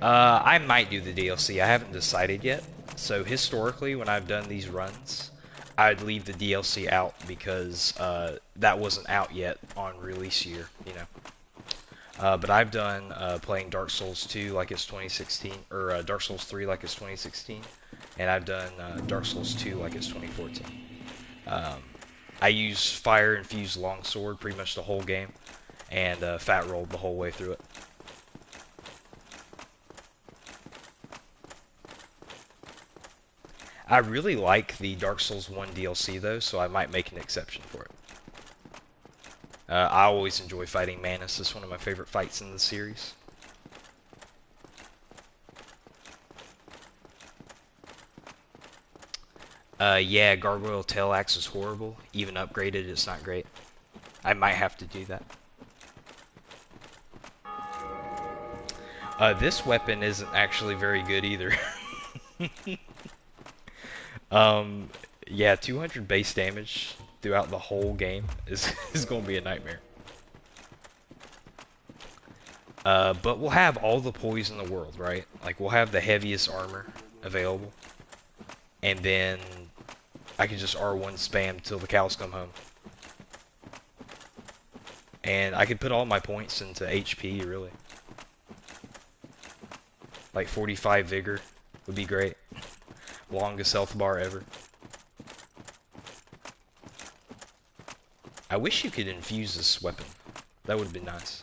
I might do the DLC. I haven't decided yet. So historically, when I've done these runs, I'd leave the DLC out because that wasn't out yet on release year, you know. But I've done playing Dark Souls 2 like it's 2016, or Dark Souls 3 like it's 2016, and I've done Dark Souls 2 like it's 2014. I use Fire Infused Longsword pretty much the whole game, and fat rolled the whole way through it. I really like the Dark Souls 1 DLC though, so I might make an exception for it. I always enjoy fighting Manus. It's one of my favorite fights in the series. Yeah, Gargoyle Tail Axe is horrible. Even upgraded, it's not great. I might have to do that. This weapon isn't actually very good either. Yeah, 200 base damage throughout the whole game is going to be a nightmare. But we'll have all the poise in the world, right? Like, we'll have the heaviest armor available. And then I can just R1 spam till the cows come home. And I could put all my points into HP, really. Like 45 vigor would be great. Longest health bar ever. I wish you could infuse this weapon. That would have been nice.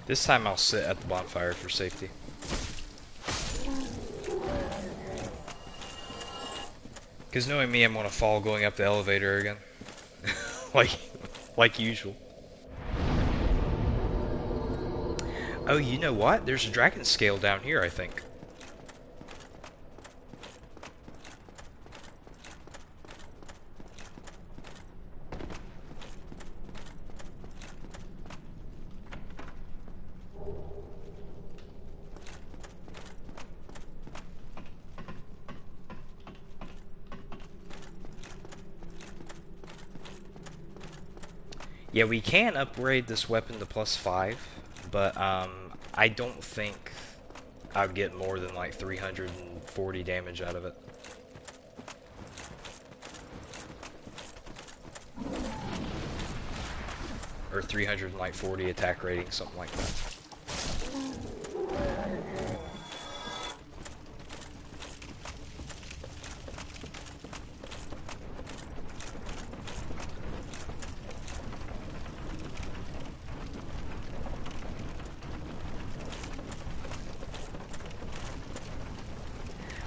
This time I'll sit at the bonfire for safety. Because knowing me, I'm gonna fall going up the elevator again. like usual. Oh, you know what? There's a dragon scale down here, I think. Yeah, we can upgrade this weapon to +5, but I don't think I'll get more than like 340 damage out of it. Or 340 attack rating, something like that.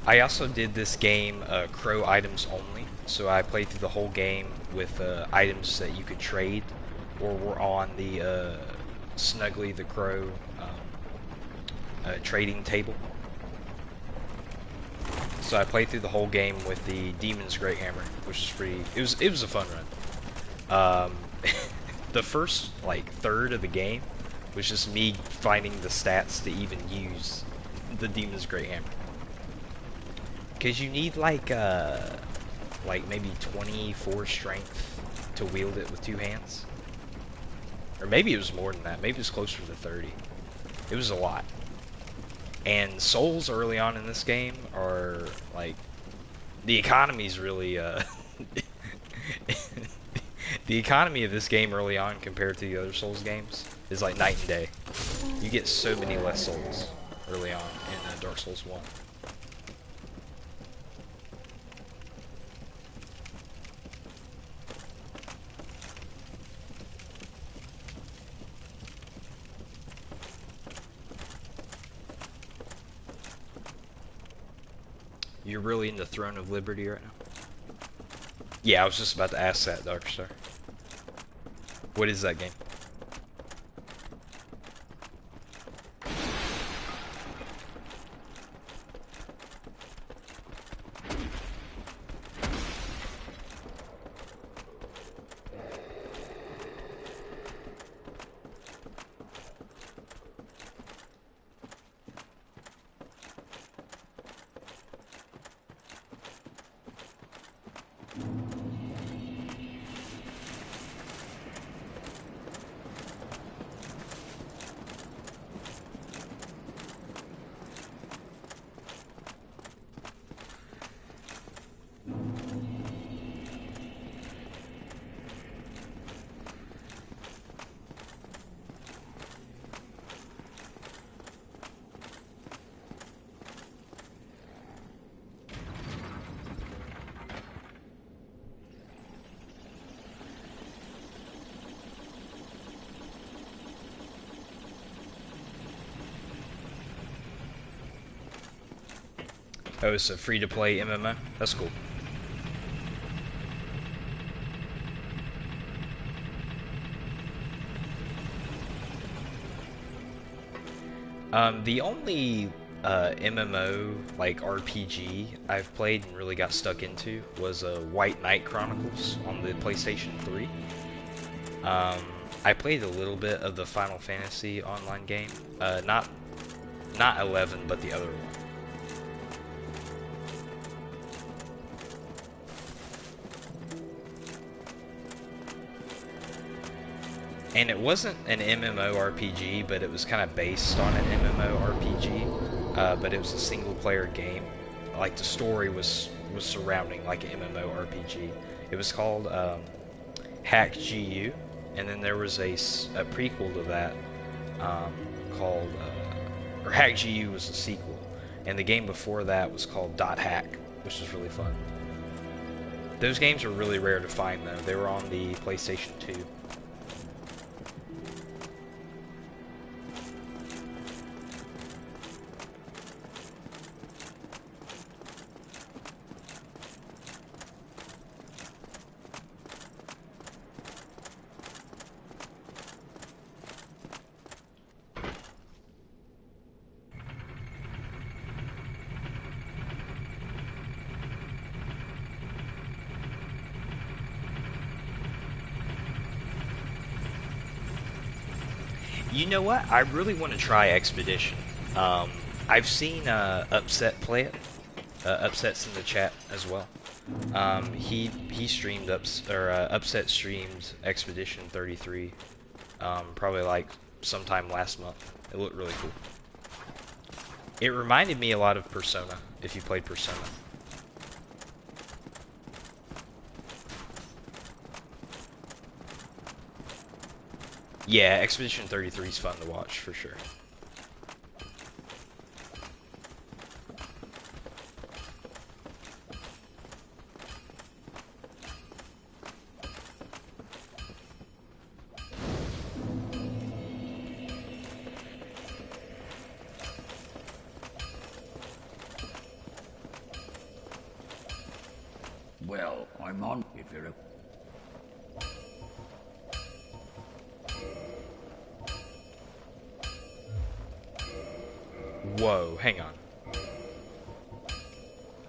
I also did this game crow items only, so I played through the whole game with items that you could trade, or were on the Snuggly the Crow trading table. So I played through the whole game with the Demon's Great Hammer, which is pretty. It was a fun run. The first like third of the game was just me finding the stats to even use the Demon's Great Hammer. Because you need like maybe 24 strength to wield it with two hands. Or maybe it was more than that. Maybe it was closer to 30. It was a lot. And souls early on in this game are like, the economy's really the economy of this game early on compared to the other Souls games is like night and day. You get so many less souls early on in Dark Souls 1. You're really in the Throne of Liberty right now? Yeah, I was just about to ask that, Darkstar. What is that game? Oh, it's a free-to-play MMO? That's cool. The only MMO like RPG I've played and really got stuck into was White Knight Chronicles on the PlayStation 3. Um, I played a little bit of the Final Fantasy online game, not 11, but the other one. And it wasn't an MMORPG, but it was kind of based on an MMORPG. But it was a single-player game. Like the story was surrounding like an MMORPG. It was called Hack GU, and then there was a prequel to that called, or Hack GU was the sequel, and the game before that was called Dot Hack, which was really fun. Those games are really rare to find though. They were on the PlayStation 2. You know what? I really want to try Expedition. I've seen Upset play it. Upset's in the chat as well. He streamed Upset streamed Expedition 33. Probably like sometime last month. It looked really cool. It reminded me a lot of Persona. If you played Persona. Yeah, Expedition 33 is fun to watch for sure. Well, I'm on if you're a... Whoa, hang on.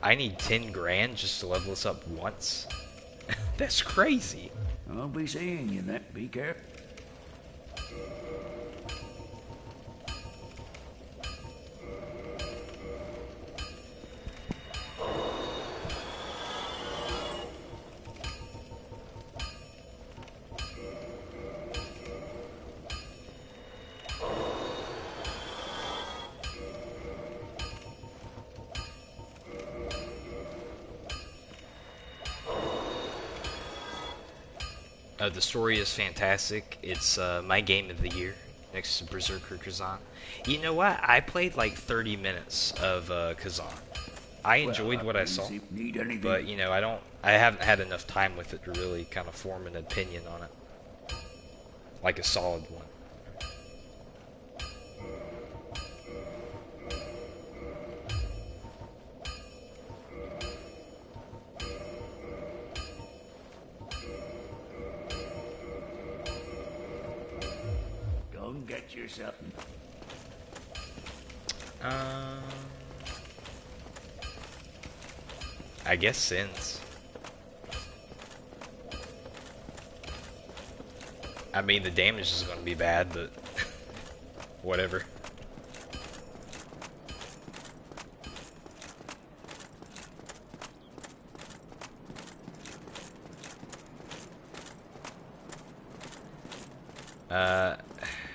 I need 10 grand just to level this up once? That's crazy. I'll be seeing you then. Be careful. The story is fantastic. It's my game of the year, next to Berserker Kazan. You know what? I played like 30 minutes of Kazan. I enjoyed what I saw, but you know, I haven't had enough time with it to really kind of form an opinion on it, like a solid one. Get yourself. I guess Sins. I mean, the damage is going to be bad, but whatever.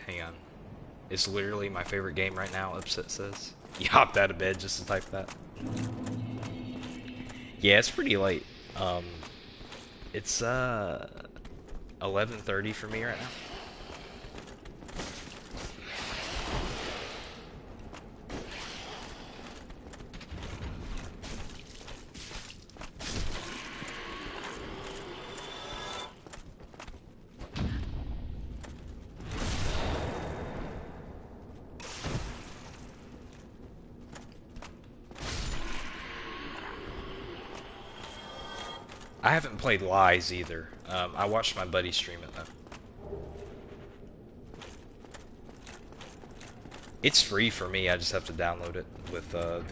Hang on. It's literally my favorite game right now, Upset says. You hopped out of bed just to type that. Yeah, it's pretty late. It's 11:30 for me right now. I haven't played Lies either. I watched my buddy stream it though. It's free for me. I just have to download it with the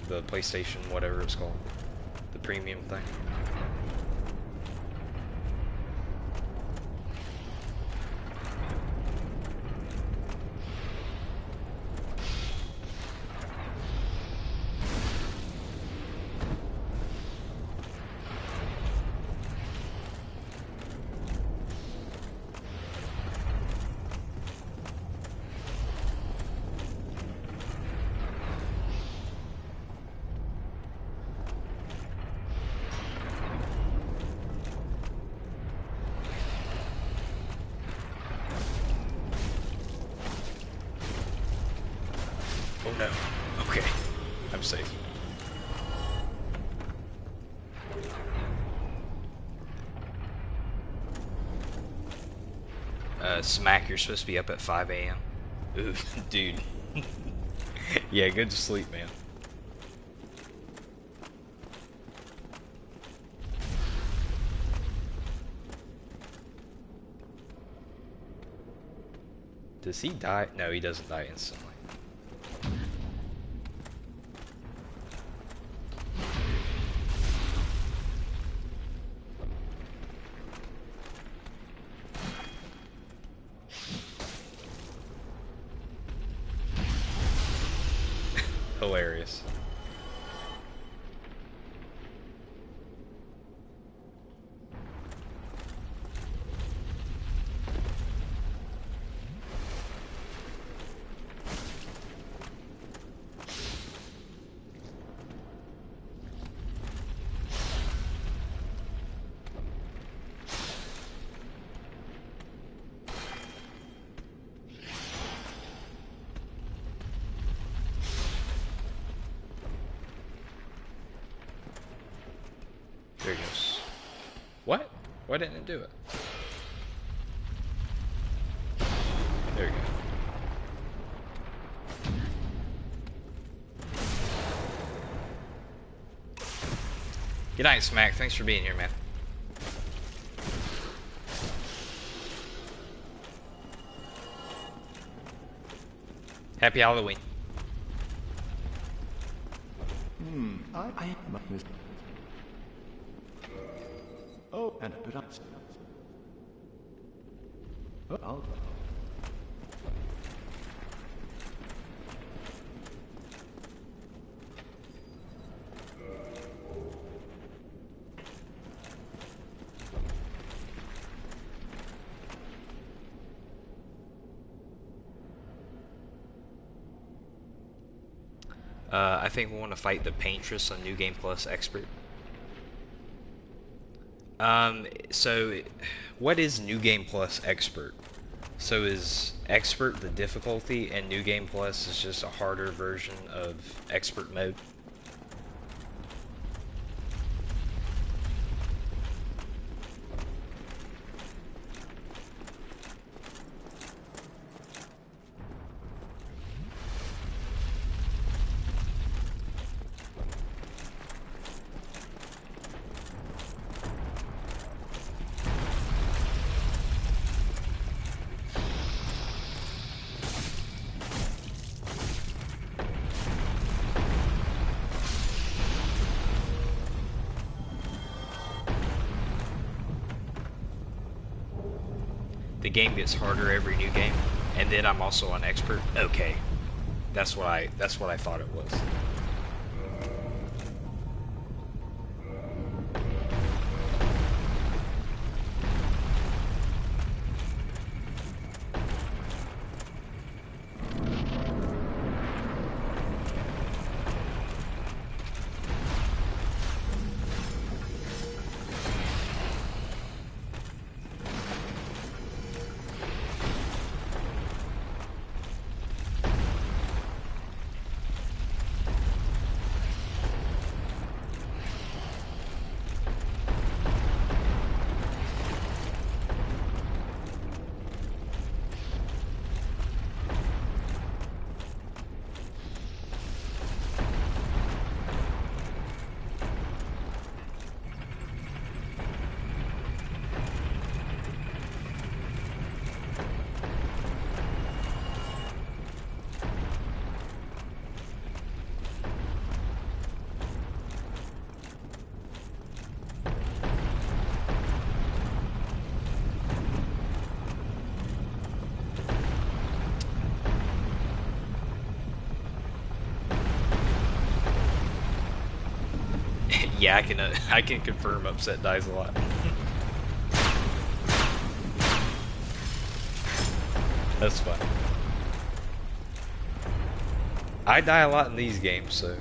the PlayStation, whatever it's called, the premium thing. Oh no. Okay. I'm safe. Smack, you're supposed to be up at 5 a.m. Ooh, dude. Yeah, good to sleep, man. Does he die? No, he doesn't die instantly. Hilarious. There he goes. What? Why didn't it do it? There we go. Good night, Smack. Thanks for being here, man. Happy Halloween. I must. Oh, and perhaps. Oh, I think we want to fight the Paintress on New Game Plus Expert. So what is New Game Plus Expert? So is Expert the difficulty and New Game Plus is just a harder version of Expert mode? The game gets harder every new game, and then I'm also on Expert. Okay, that's what I thought it was. Yeah, I can confirm upset dies a lot. That's fun. I die a lot in these games, so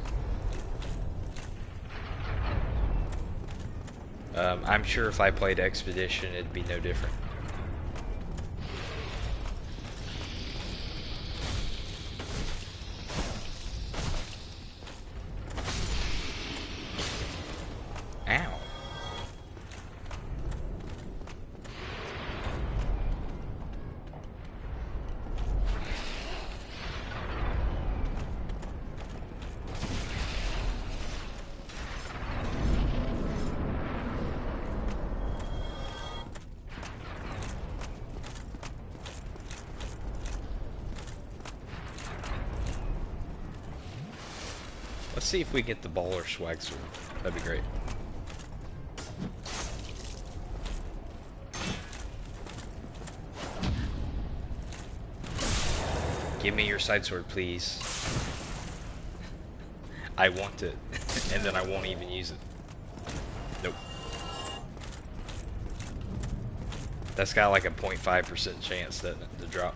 I'm sure if I played Expedition, it'd be no different. Ow. Let's see if we get the baller swag sword. That'd be great. Give me your side sword, please. I want it, and then I won't even use it. Nope. That's got like a 0.5% chance, doesn't it, to drop?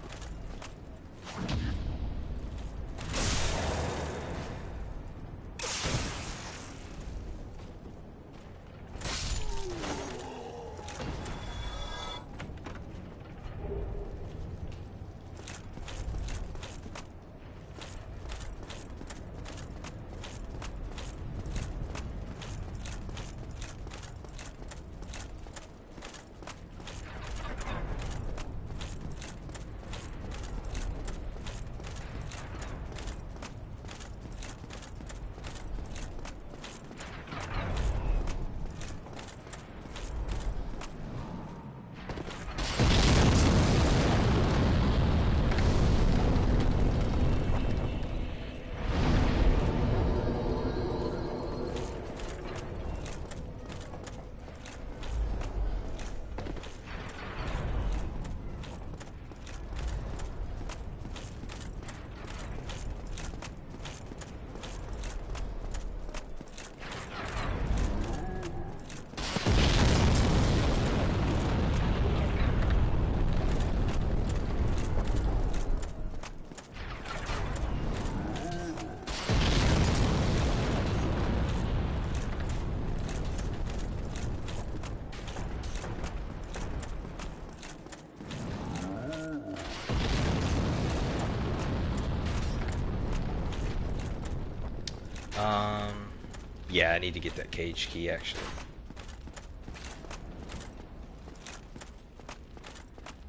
Yeah, I need to get that cage key, actually.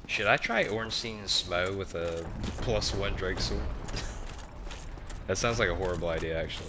Should I try Ornstein's Smo with a +1 Drake sword? That sounds like a horrible idea, actually.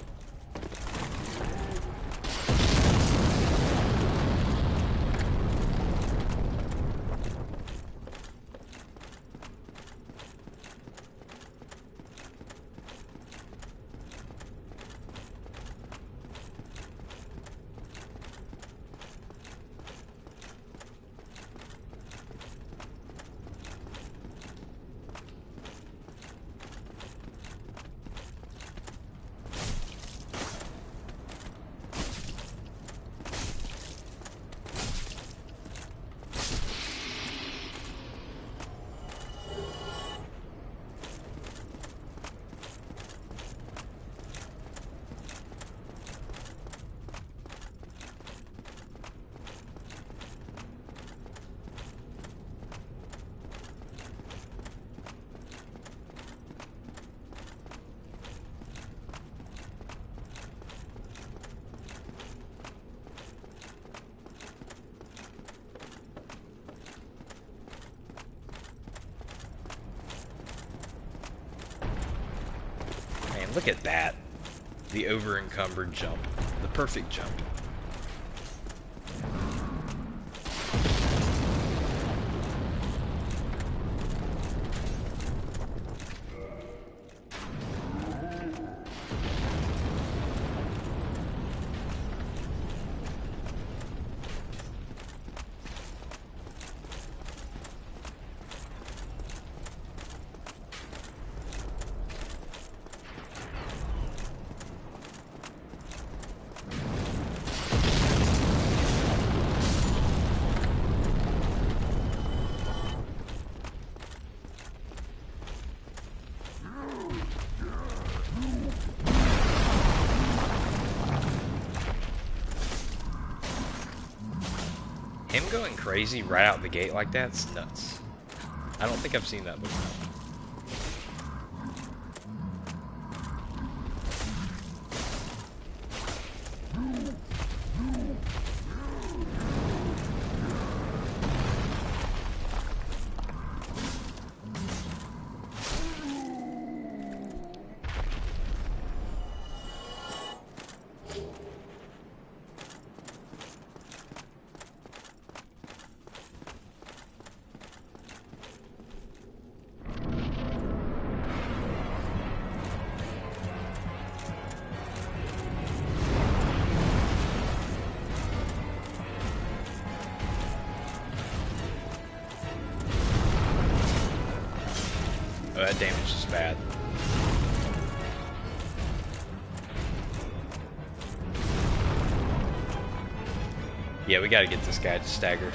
Look at that. The over-encumbered jump. The perfect jump. Him going crazy right out the gate like that's nuts. I don't think I've seen that before. Oh, that damage is bad. Yeah, we gotta get this guy to stagger.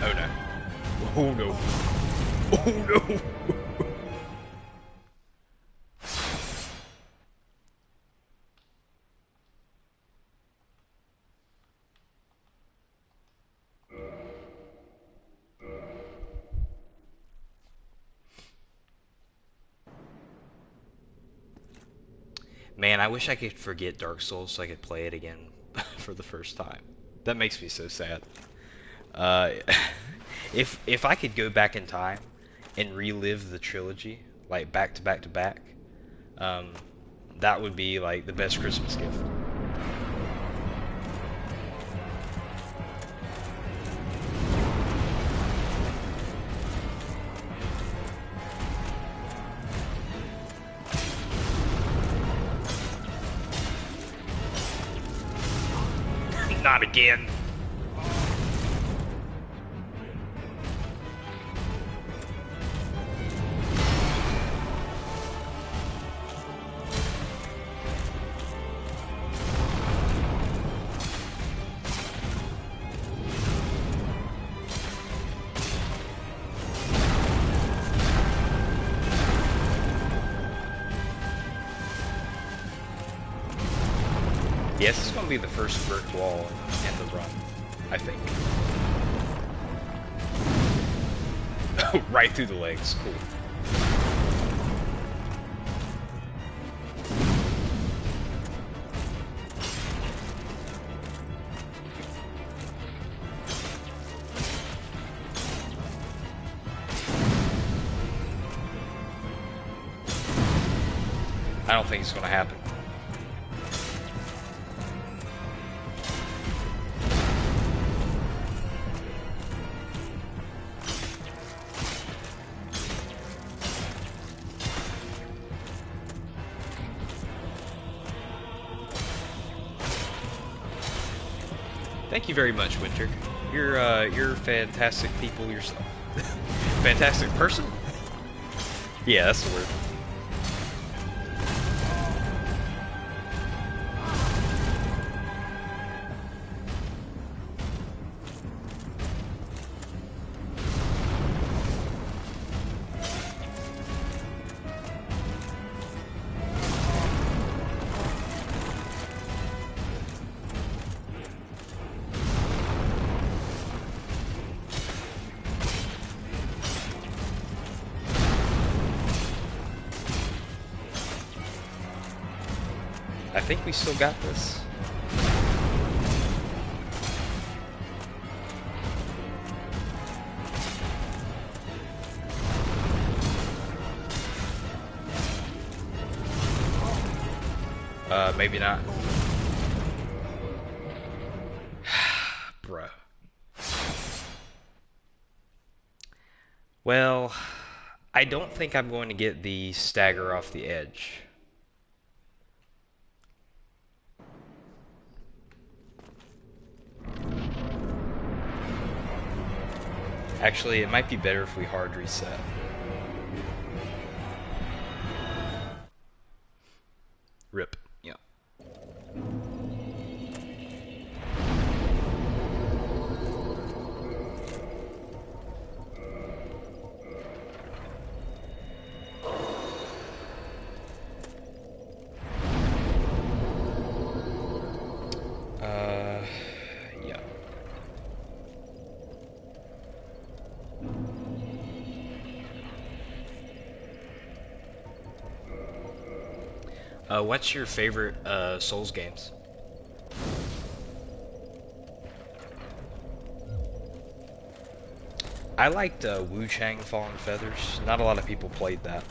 Oh no. Oh no. Oh no! Man, I wish I could forget Dark Souls so I could play it again for the first time. That makes me so sad. Uh, if I could go back in time and relive the trilogy, like back to back to back, um, that would be like the best Christmas gift. Not again. Yeah, this is going to be the first brick wall in the run, I think. Right through the legs, cool. I don't think it's going to happen. Thank you very much, Winter. You're fantastic people yourself. Fantastic person? Yeah, that's the word. I think we still got this. Maybe not. Bruh. Well, I don't think I'm going to get the stagger off the edge. Actually, it might be better if we hard reset. RIP. Yeah. What's your favorite Souls games? I liked Wu Chang Fallen Feathers. Not a lot of people played that.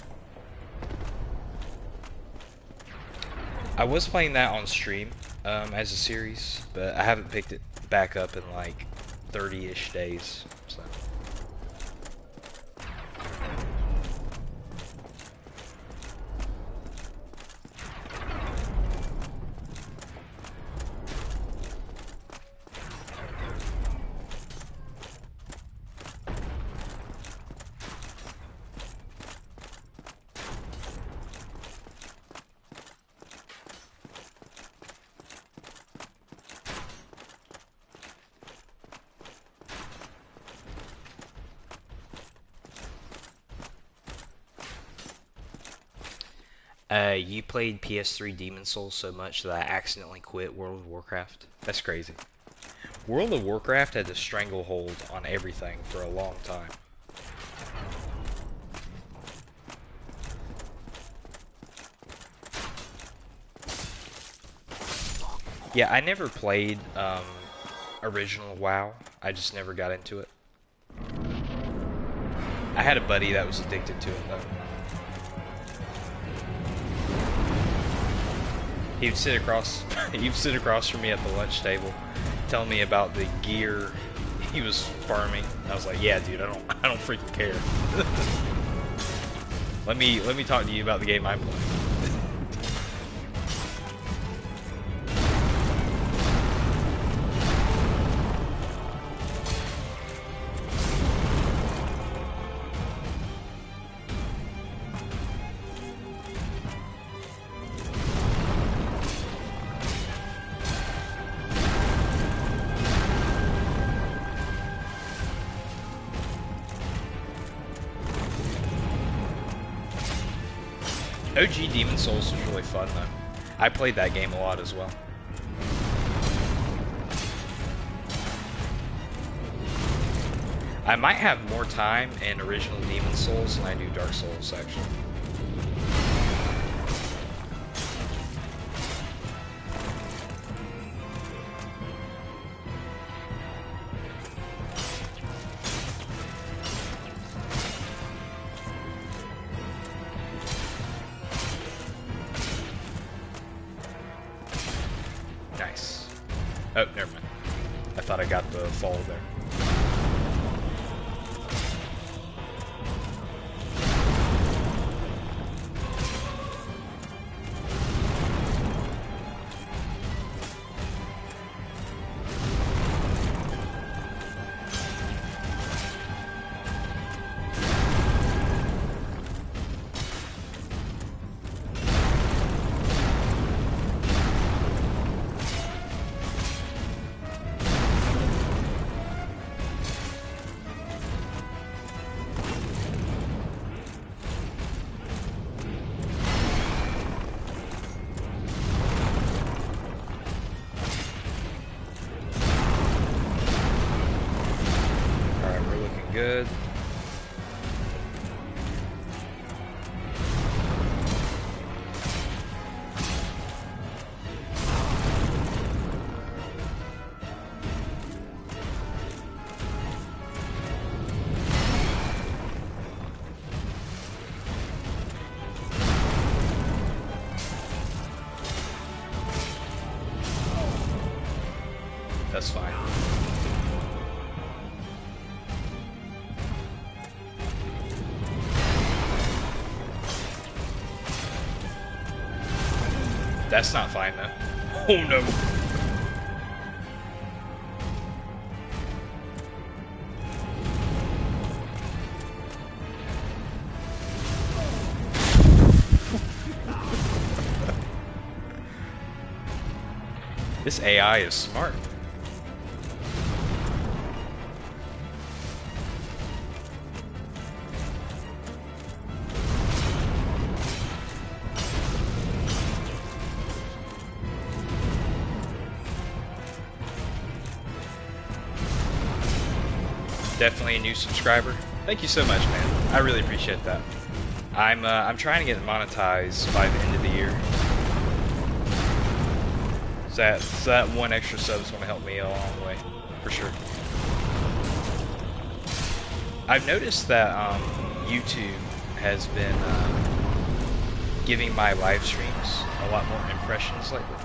I was playing that on stream as a series, but I haven't picked it back up in like 30-ish days. So. You played PS3 Demon Souls so much that I accidentally quit World of Warcraft. That's crazy. World of Warcraft had a stranglehold on everything for a long time. Yeah, I never played original WoW. I just never got into it. I had a buddy that was addicted to it though. He'd sit across from me at the lunch table, telling me about the gear he was farming. And I was like, "Yeah, dude, I don't freaking care. let me talk to you about the game I'm playing." OG Demon Souls was really fun though. I played that game a lot as well. I might have more time in original Demon Souls than I do Dark Souls actually. Nice. Oh, never mind. I thought I got the fall there. Good. That's fine. That's not fine though. Oh no. This AI is smart. Definitely a new subscriber. Thank you so much, man. I really appreciate that. I'm trying to get monetized by the end of the year. So that one extra sub is going to help me a long way, for sure. I've noticed that YouTube has been giving my live streams a lot more impressions lately.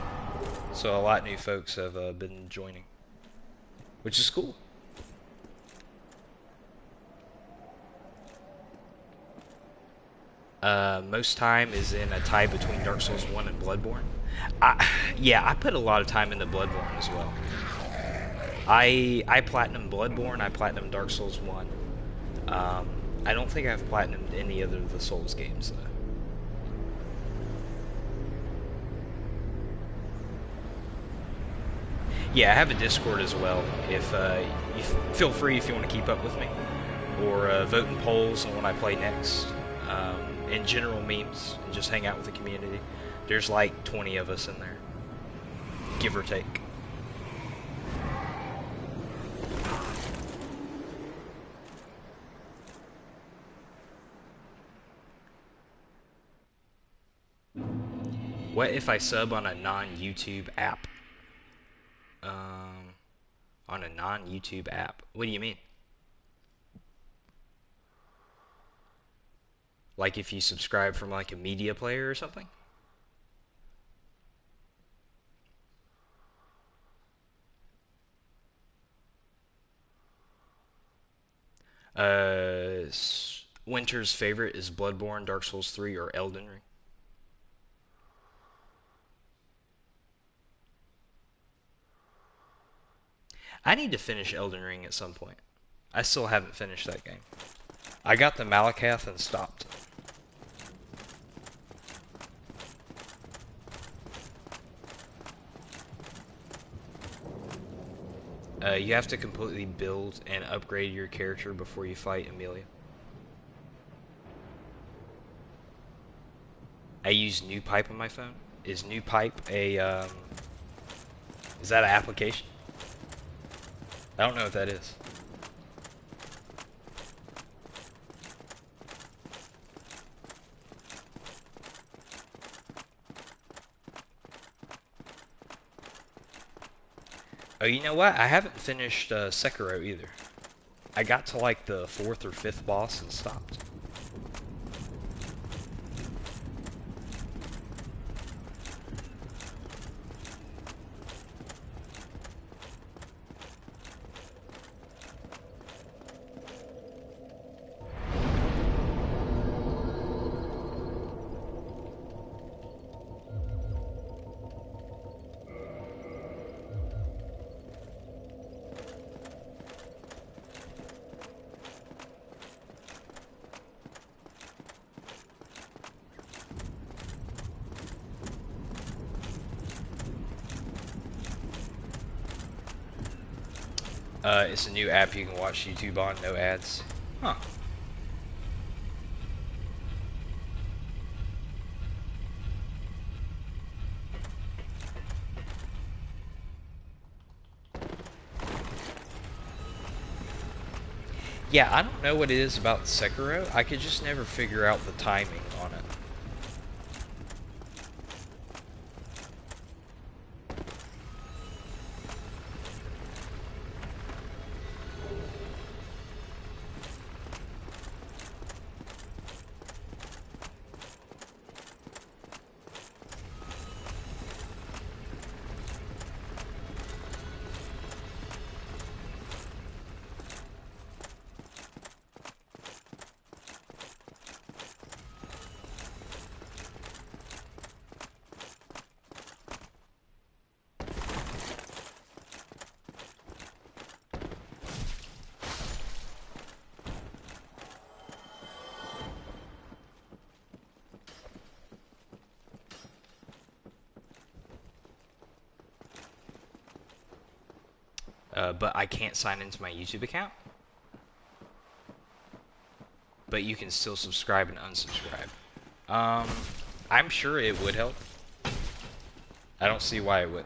So a lot of new folks have been joining, which is cool. Most time is in a tie between Dark Souls 1 and Bloodborne. Yeah, I put a lot of time into Bloodborne as well. I platinum Bloodborne, I platinum Dark Souls 1. I don't think I've platinumed any other of the Souls games though. Yeah, I have a Discord as well. If you feel free if you want to keep up with me, or vote in polls on what I play next, and general memes, and just hang out with the community. There's like 20 of us in there, give or take. What if I sub on a non-YouTube app? On a non-YouTube app. What do you mean? Like if you subscribe from like a media player or something? Winter's favorite is Bloodborne, Dark Souls 3, or Elden Ring. I need to finish Elden Ring at some point. I still haven't finished that game. I got the Malakath and stopped. You have to completely build and upgrade your character before you fight Amelia. I use New Pipe on my phone. Is New Pipe a, is that an application? I don't know what that is. Oh, you know what? I haven't finished Sekiro either. I got to like the 4th or 5th boss and stopped. It's a new app you can watch YouTube on, no ads. Huh. Yeah, I don't know what it is about Sekiro. I could just never figure out the timing on it. But I can't sign into my YouTube account. But you can still subscribe and unsubscribe. I'm sure it would help. I don't see why it would.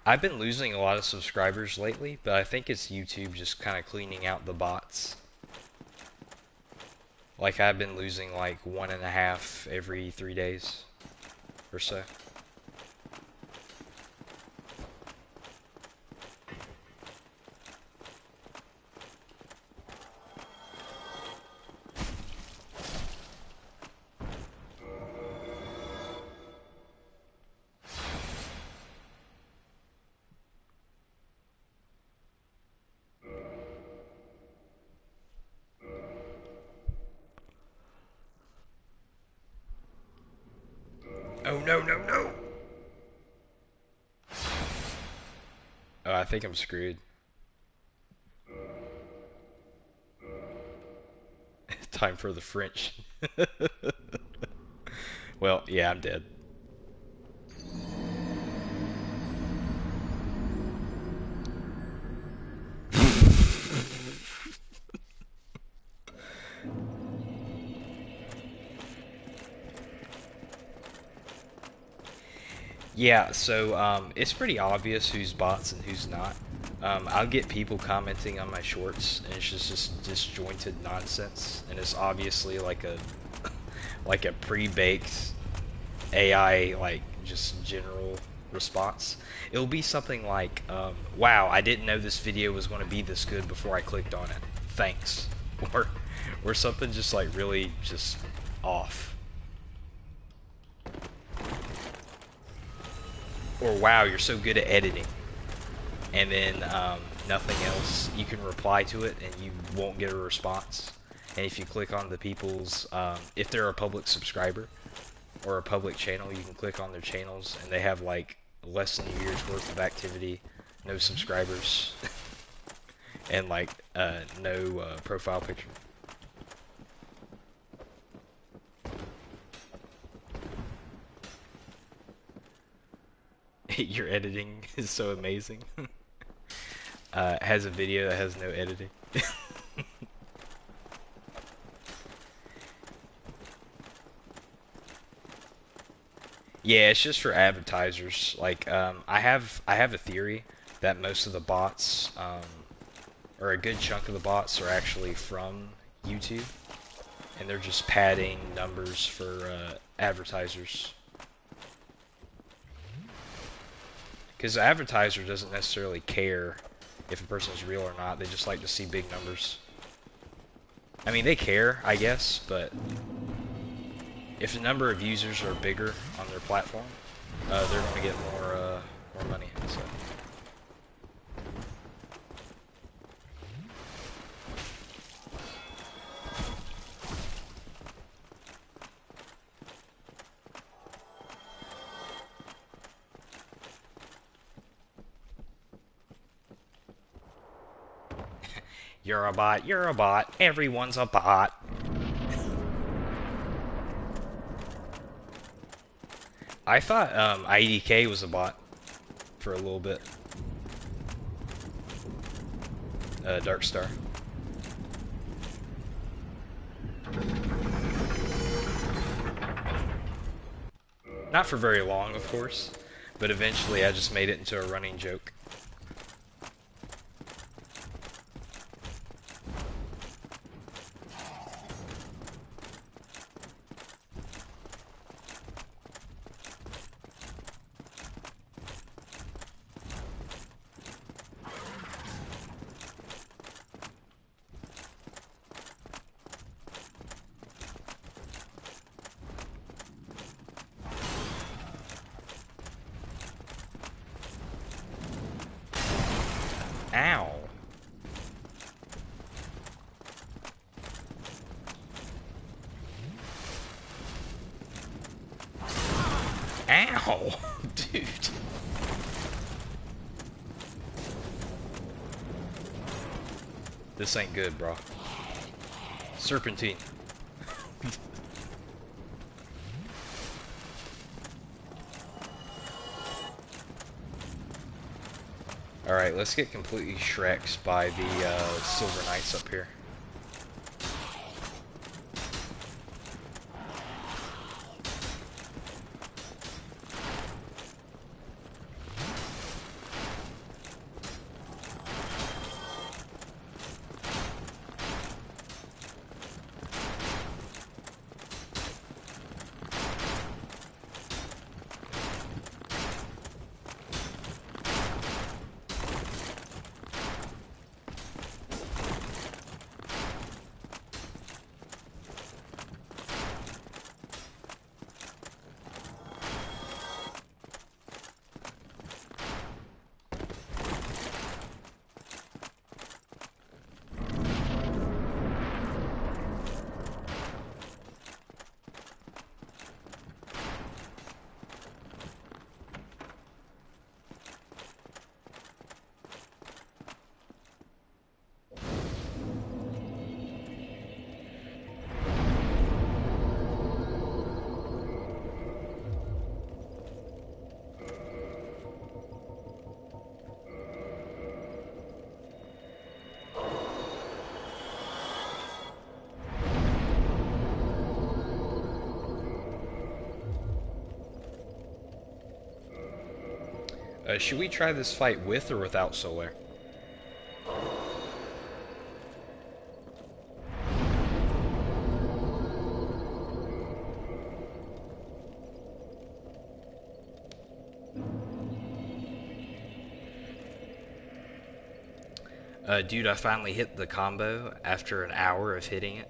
I've been losing a lot of subscribers lately, but I think it's YouTube just kind of cleaning out the bots. Like I've been losing like 1.5 every 3 days or so. Oh no, no, no! Oh, I think I'm screwed. Time for the French. Well, yeah, I'm dead. Yeah, so it's pretty obvious who's bots and who's not. I'll get people commenting on my shorts, and it's just disjointed nonsense, and it's obviously like a like a pre-baked AI, like just general response. It'll be something like, "Wow, I didn't know this video was going to be this good before I clicked on it. Thanks," or or something just like really just off. Or wow, you're so good at editing, and then nothing else. You can reply to it and you won't get a response. And if you click on the people's, if they're a public subscriber or a public channel, you can click on their channels and they have like less than a year's worth of activity, no subscribers, and like no profile picture. Your editing is so amazing. Has a video that has no editing. Yeah, it's just for advertisers. Like, I have a theory that most of the bots, or a good chunk of the bots, are actually from YouTube, and they're just padding numbers for advertisers. Because the advertiser doesn't necessarily care if a person's real or not. They just like to see big numbers. I mean, they care, I guess, but if the number of users are bigger on their platform, they're going to get more money. So. You're a bot, you're a bot, everyone's a bot. I thought IDK was a bot for a little bit. Dark Star. Not for very long, of course, but eventually I just made it into a running joke. Ow. Ow! Dude. This ain't good, bro. Serpentine. Alright, let's get completely Shreks by the Silver Knights up here. Should we try this fight with or without Solaire? Dude, I finally hit the combo after an hour of hitting it.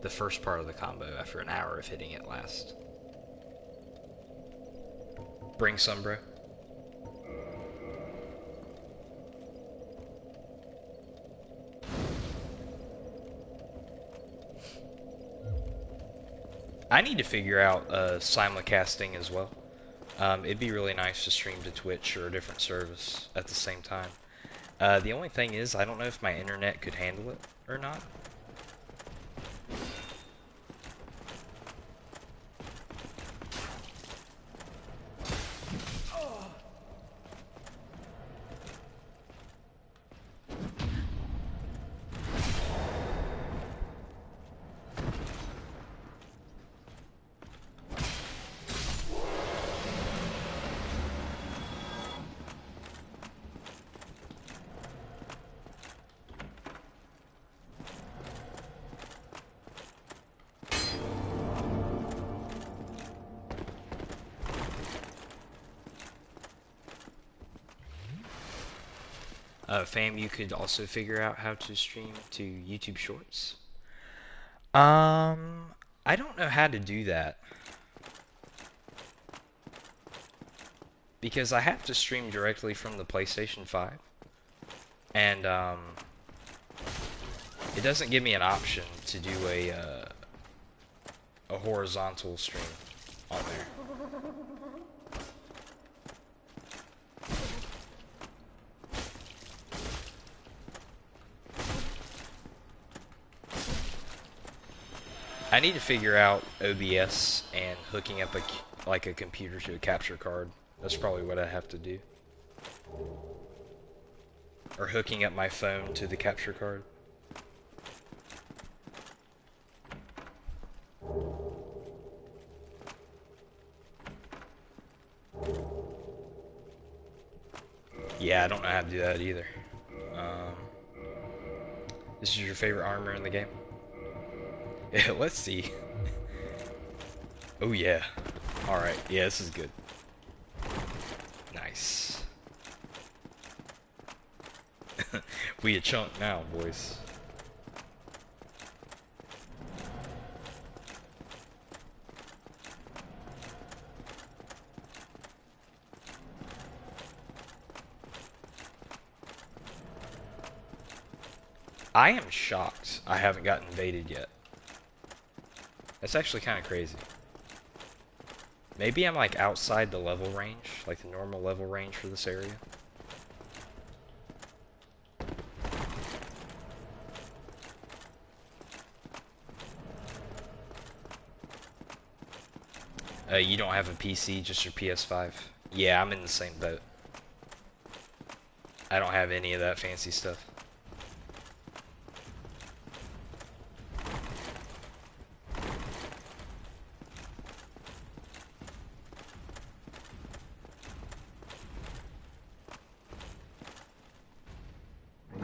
The first part of the combo after an hour of hitting it last. Bring some, bro. I need to figure out simulcasting as well. It'd be really nice to stream to Twitch or a different service at the same time. The only thing is, I don't know if my internet could handle it or not. Fam, you could also figure out how to stream to YouTube Shorts. I don't know how to do that. Because I have to stream directly from the PlayStation 5. And, it doesn't give me an option to do a horizontal stream on there. I need to figure out OBS and hooking up like a computer to a capture card. That's probably what I have to do. Or hooking up my phone to the capture card. Yeah, I don't know how to do that either. This is your favorite armor in the game? Yeah, let's see. Oh yeah. Alright, yeah, this is good. Nice. We a chunk now, boys. I am shocked I haven't gotten invaded yet. That's actually kind of crazy. Maybe I'm like outside the level range, like the normal level range for this area. You don't have a PC, just your PS5. Yeah, I'm in the same boat. I don't have any of that fancy stuff.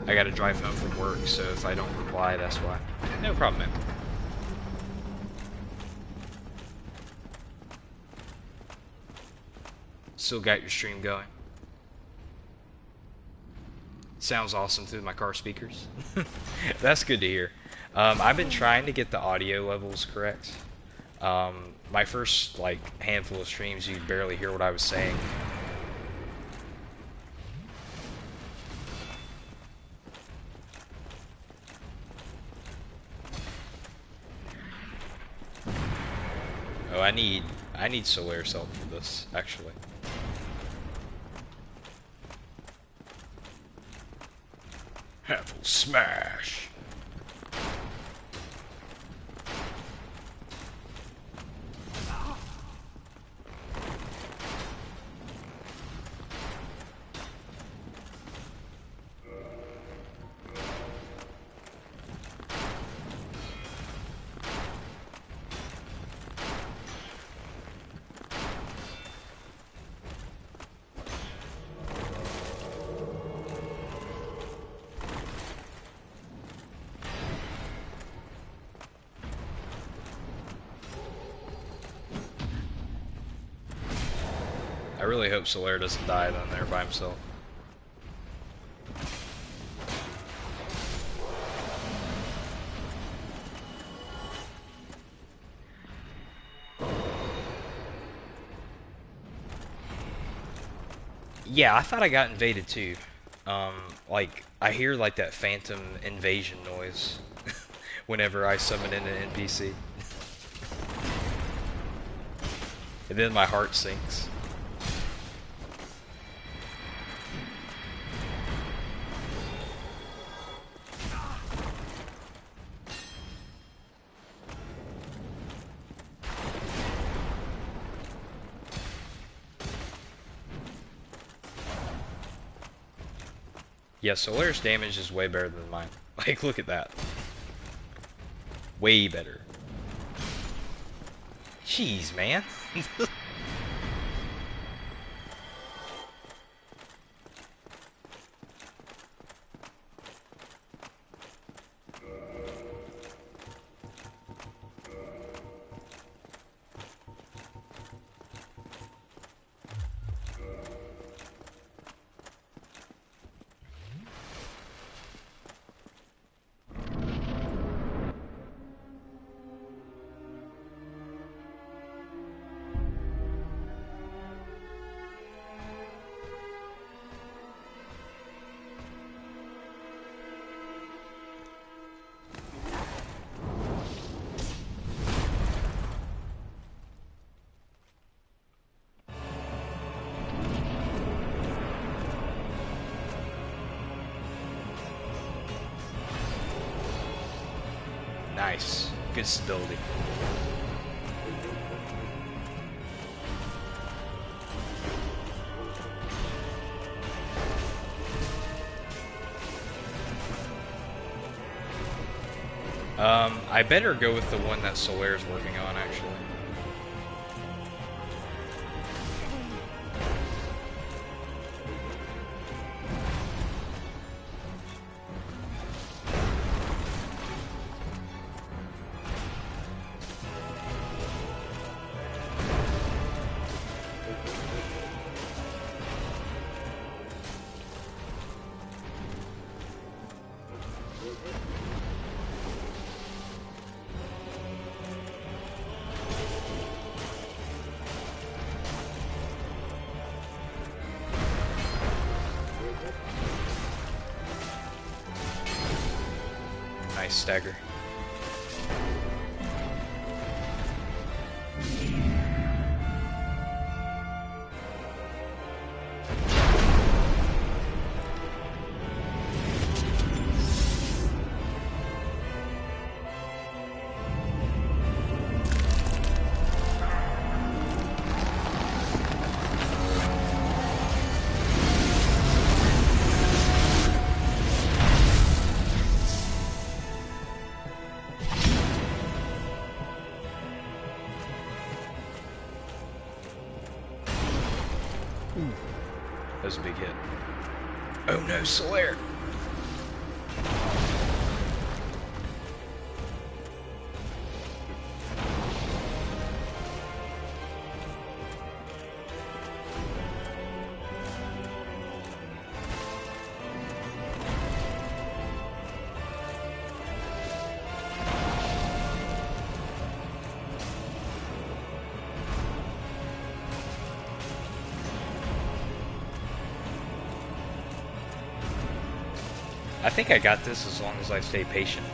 I gotta drive home from work, so if I don't reply, that's why. No problem, man. Still got your stream going. Sounds awesome through my car speakers. That's good to hear. I've been trying to get the audio levels correct. My first like handful of streams, you'd barely hear what I was saying. Oh, I need Solaire's help for this, actually. Have a smash. I really hope Solaire doesn't die down there by himself. Yeah, I thought I got invaded too. Like, I hear like that phantom invasion noise whenever I summon in an NPC. And then my heart sinks. Yeah, Solaire's damage is way better than mine. Like, look at that. Way better. Jeez, man. Nice. Good stability. I better go with the one that Solaire's working on, actually. Nice stagger. That was a big hit. Oh no, Solaire! I think I got this as long as I stay patient.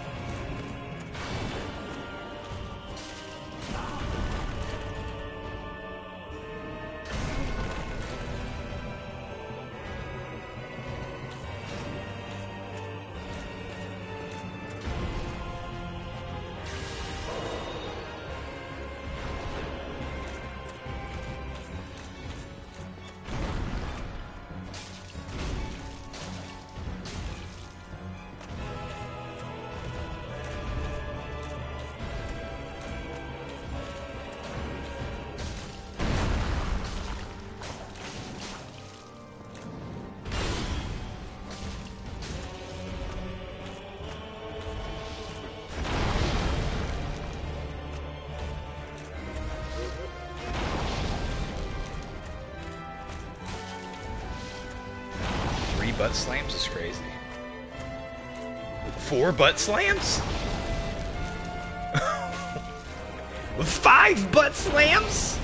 butt slams is crazy. 4 butt slams? 5 butt slams?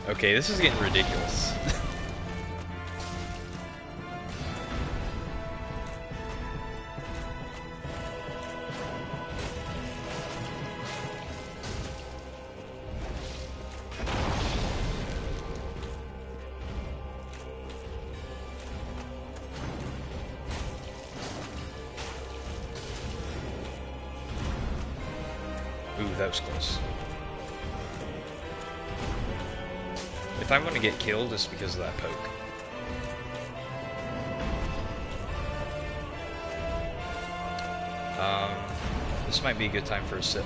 Okay, this is getting ridiculous. Ooh, that was close. If I'm gonna get killed, it's because of that poke. This might be a good time for a sip.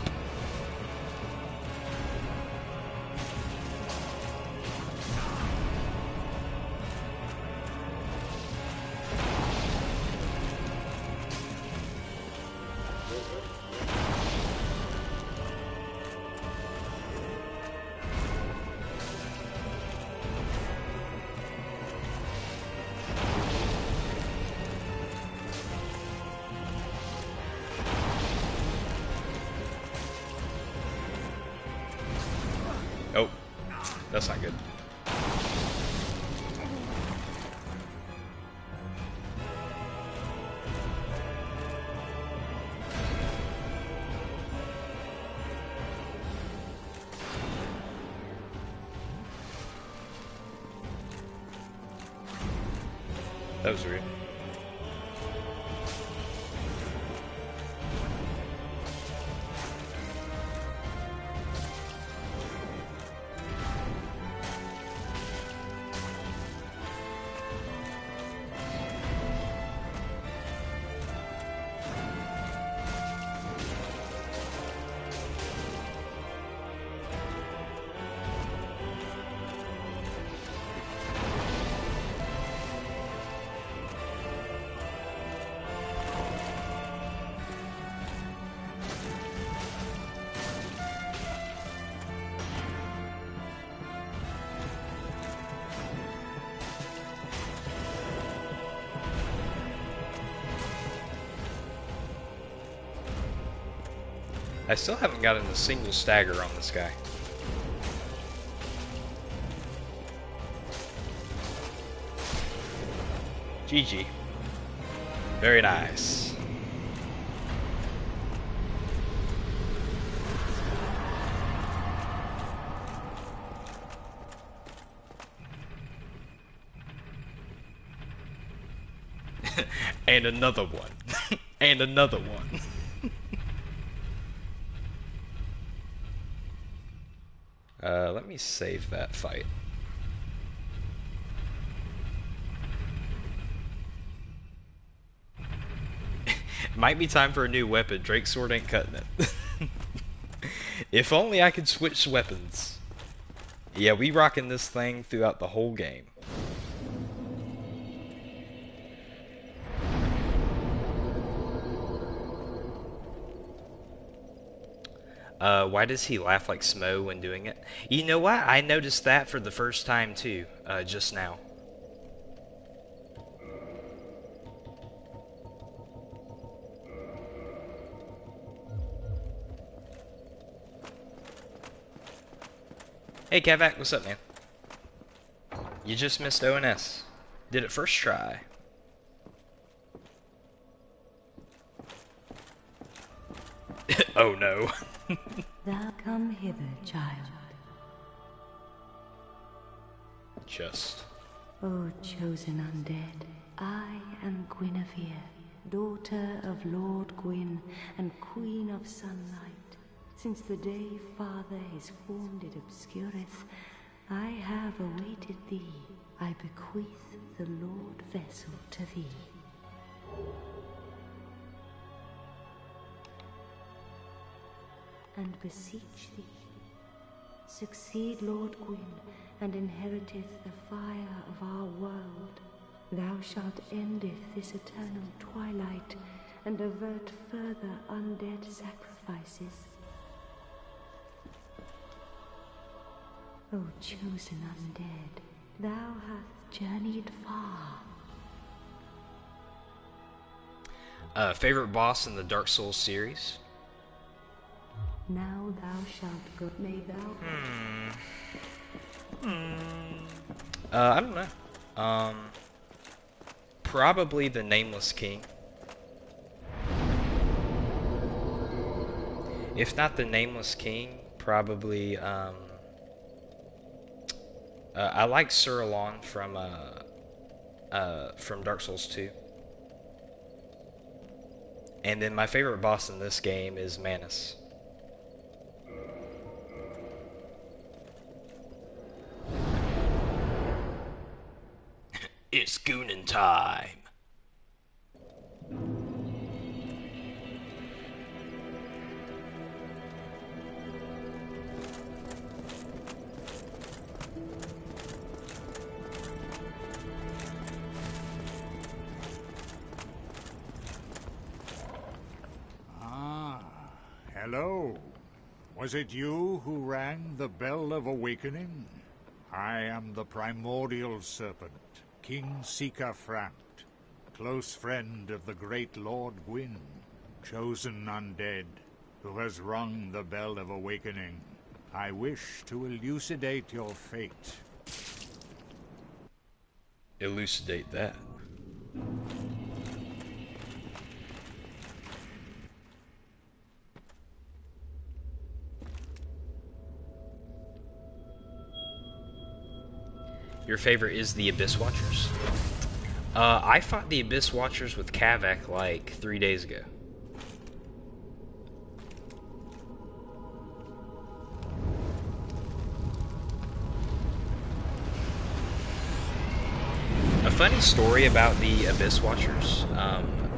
Oh, that's not good. That was weird. I still haven't gotten a single stagger on this guy. GG. Very nice. And another one. And another one. Let me save that fight. Might be time for a new weapon. Drake's sword ain't cutting it. If only I could switch weapons. Yeah, we rocking this thing throughout the whole game. Why does he laugh like Smo when doing it? You know what? I noticed that for the first time too, just now. Hey Kavak, what's up, man? You just missed ONS. Did it first try. Oh no. Thou come hither, child. Just. O chosen undead, I am Guinevere, daughter of Lord Gwyn and Queen of Sunlight. Since the day Father his form did obscureth, I have awaited thee. I bequeath the Lord vessel to thee. And beseech thee, succeed Lord Gwyn, and inheriteth the fire of our world. Thou shalt endeth this eternal twilight, and avert further undead sacrifices. O chosen undead, thou hast journeyed far. Favorite boss in the Dark Souls series? Now thou shalt go. May thou. I don't know. Probably the Nameless King. If not the Nameless King, probably, I like Sir Alon from Dark Souls 2. And then my favorite boss in this game is Manus. It's goonin' time. Hello. Was it you who rang the bell of awakening? I am the primordial serpent, King Sika Framt, close friend of the great Lord Gwyn, chosen undead, who has rung the bell of awakening. I wish to elucidate your fate. Elucidate that. Your favorite is the Abyss Watchers? I fought the Abyss Watchers with Kavak like 3 days ago. A funny story about the Abyss Watchers.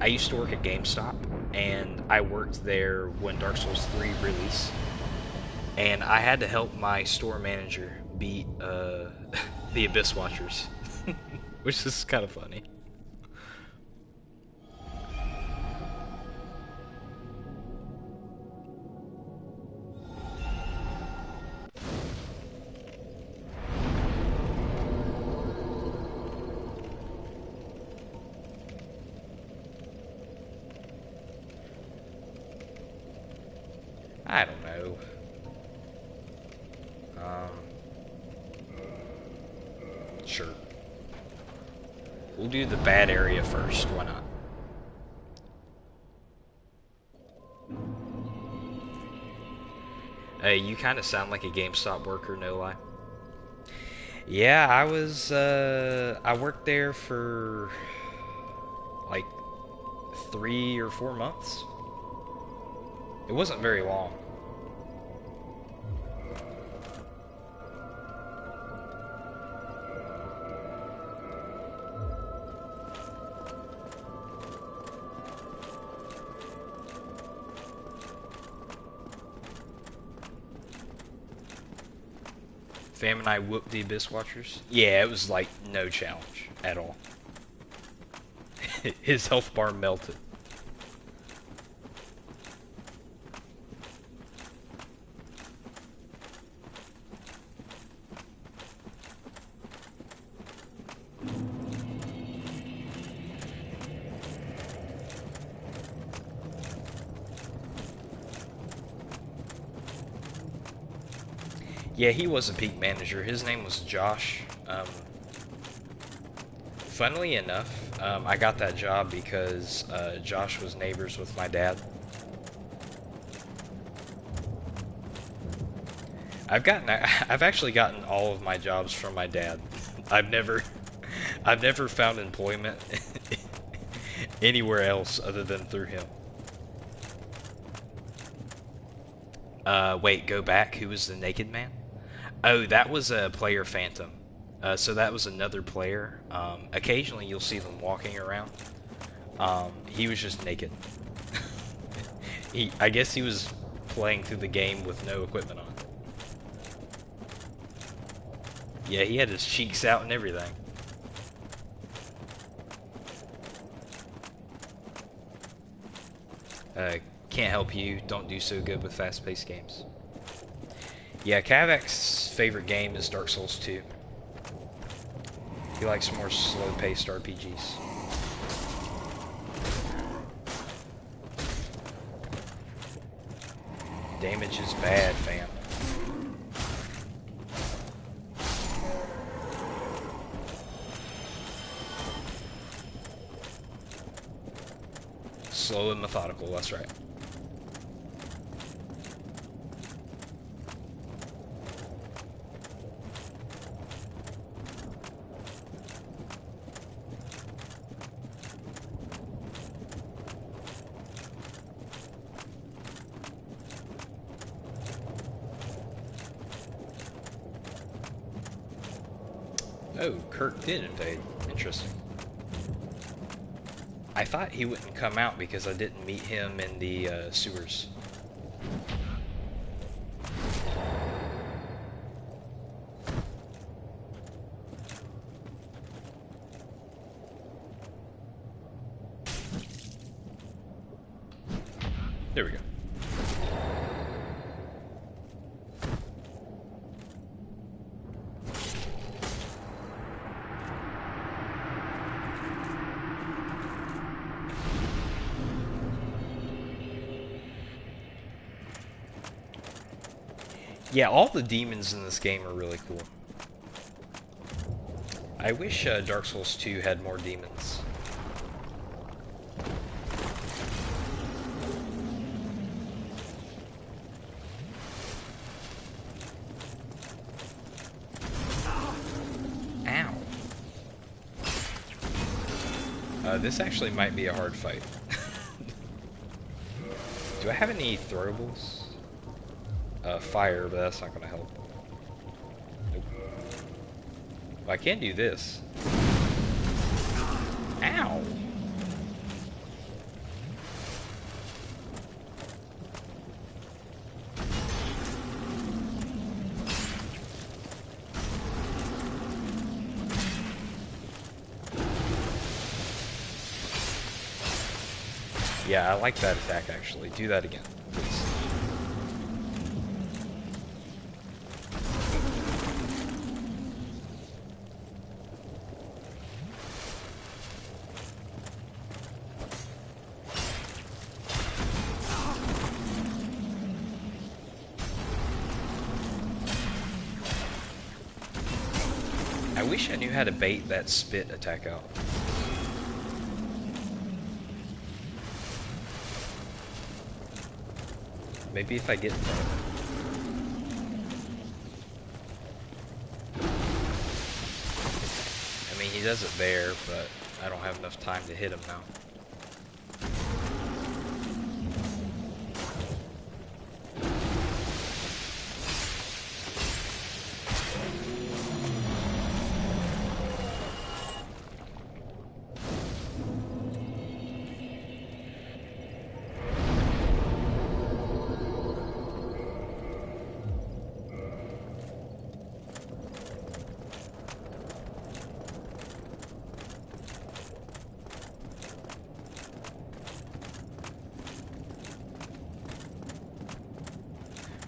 I used to work at GameStop, and I worked there when Dark Souls 3 released. And I had to help my store manager beat the Abyss Watchers, which is kind of funny. I don't know. Sure. We'll do the bad area first, why not? Hey, you kind of sound like a GameStop worker, no lie. Yeah, I worked there for like 3 or 4 months. It wasn't very long. Fam and I whooped the Abyss Watchers. Yeah, it was like no challenge at all. His health bar melted. Yeah, he was a peak manager. His name was Josh. Funnily enough, I got that job because Josh was neighbors with my dad. I've actually gotten all of my jobs from my dad. I've never found employment anywhere else other than through him. Wait, go back. Who was the naked man? Oh, that was a player Phantom. So that was another player. Occasionally you'll see them walking around. He was just naked. I guess he was playing through the game with no equipment on. Yeah, he had his cheeks out and everything. Can't help you. Don't do so good with fast-paced games. Yeah, Kavak's favorite game is Dark Souls 2. He likes more slow-paced RPGs. Damage is bad, fam. Slow and methodical, that's right. Oh, Kirk did invade. Interesting. I thought he wouldn't come out because I didn't meet him in the sewers. There we go. Yeah, all the demons in this game are really cool. I wish Dark Souls 2 had more demons. Ow. This actually might be a hard fight. Do I have any throwables? Fire, but that's not going to help. Nope. Well, I can do this. Ow! Yeah, I like that attack actually. Do that again, please. I wish I knew how to bait that spit attack out. Maybe if I get in front of him. I mean, he does it there, but I don't have enough time to hit him now.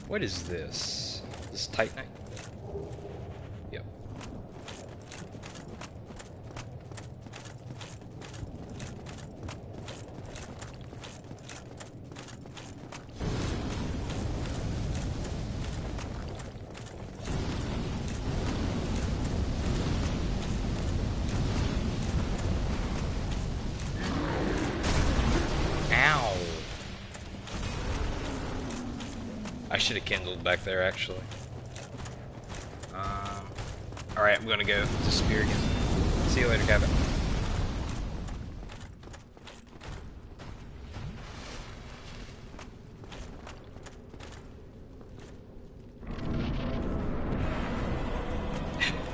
What is this? This Titanite? Yep. Ow! I should have kindled back there, actually. Alright, I'm gonna go to Spear again. See you later, Gavin.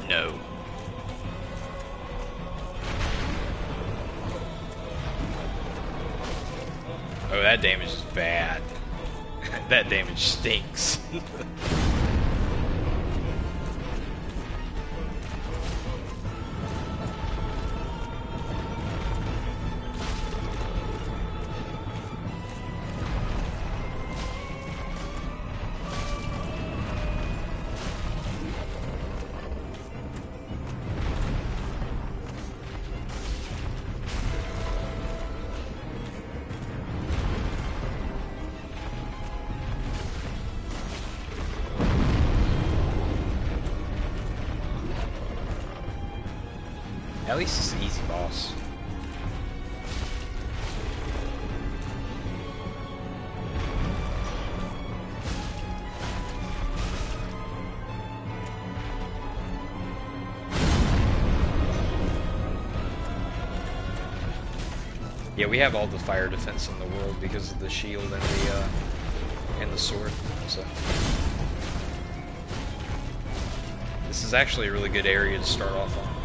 No. Oh, that damage is bad. That damage stinks. At least it's an easy boss. Yeah, we have all the fire defense in the world because of the shield and the sword. So this is actually a really good area to start off on.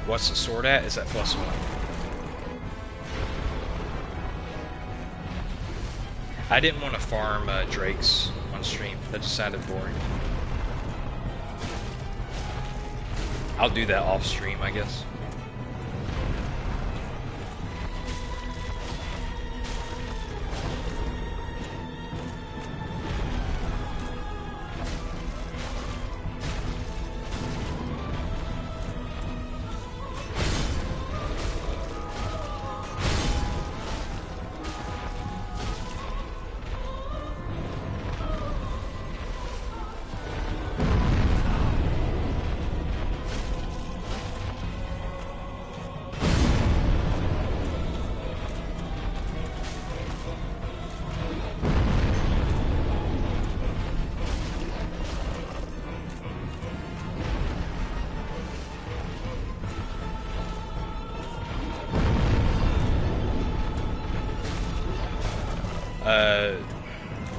What's the sword at? Is that +1? I didn't want to farm drakes on stream. That just sounded boring. I'll do that off stream, I guess.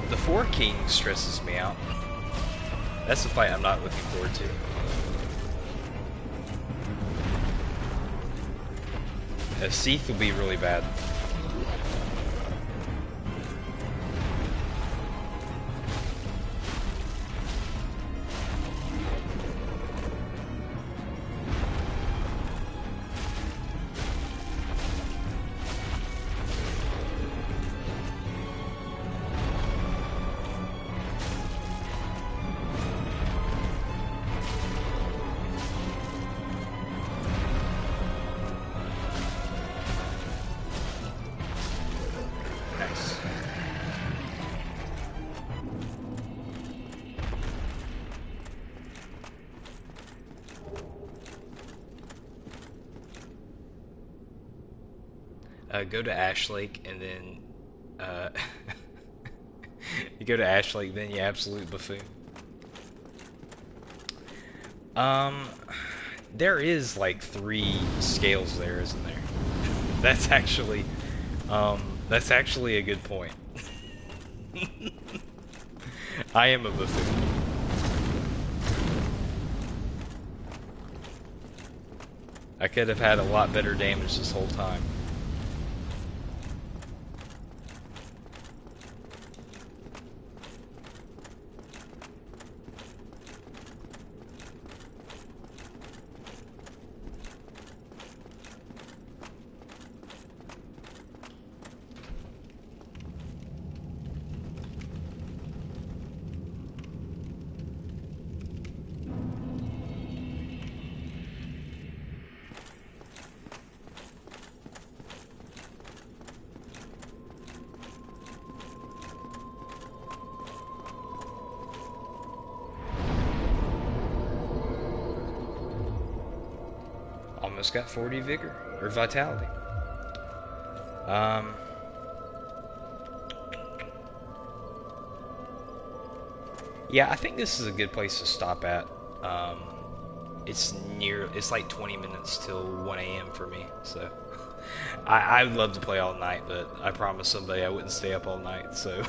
The Four Kings stresses me out. That's the fight I'm not looking forward to. Seath will be really bad. Go to Ash Lake and then you go to Ash Lake, then you absolute buffoon. There is like 3 scales there, isn't there? That's actually a good point. I am a buffoon. I could have had a lot better damage this whole time. Almost got 40 vigor, or vitality. Yeah, I think this is a good place to stop at. It's like 20 minutes till 1 a.m. for me, so. I'd love to play all night, but I promised somebody I wouldn't stay up all night, so.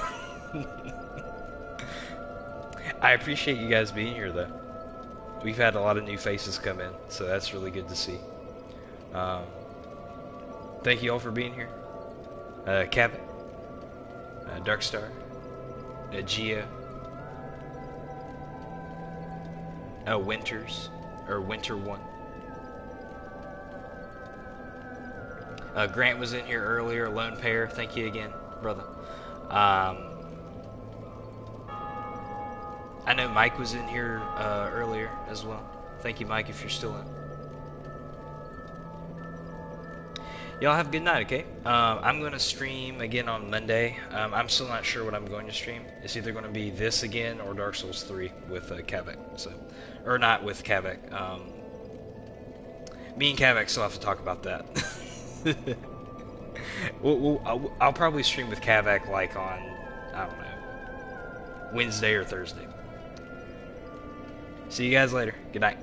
I appreciate you guys being here, though. We've had a lot of new faces come in, so that's really good to see. Thank you all for being here. Kevin, Darkstar, Geo, Winters, or Winter One. Grant was in here earlier, Lone Pair, thank you again, brother. I know Mike was in here earlier as well. Thank you, Mike, if you're still in. Y'all have a good night, okay? I'm going to stream again on Monday. I'm still not sure what I'm going to stream. It's either going to be this again or Dark Souls 3 with Kavak. So, or not with Kavak. Me and Kavak still have to talk about that. I'll probably stream with Kavak like on, I don't know, Wednesday or Thursday. See you guys later. Good night.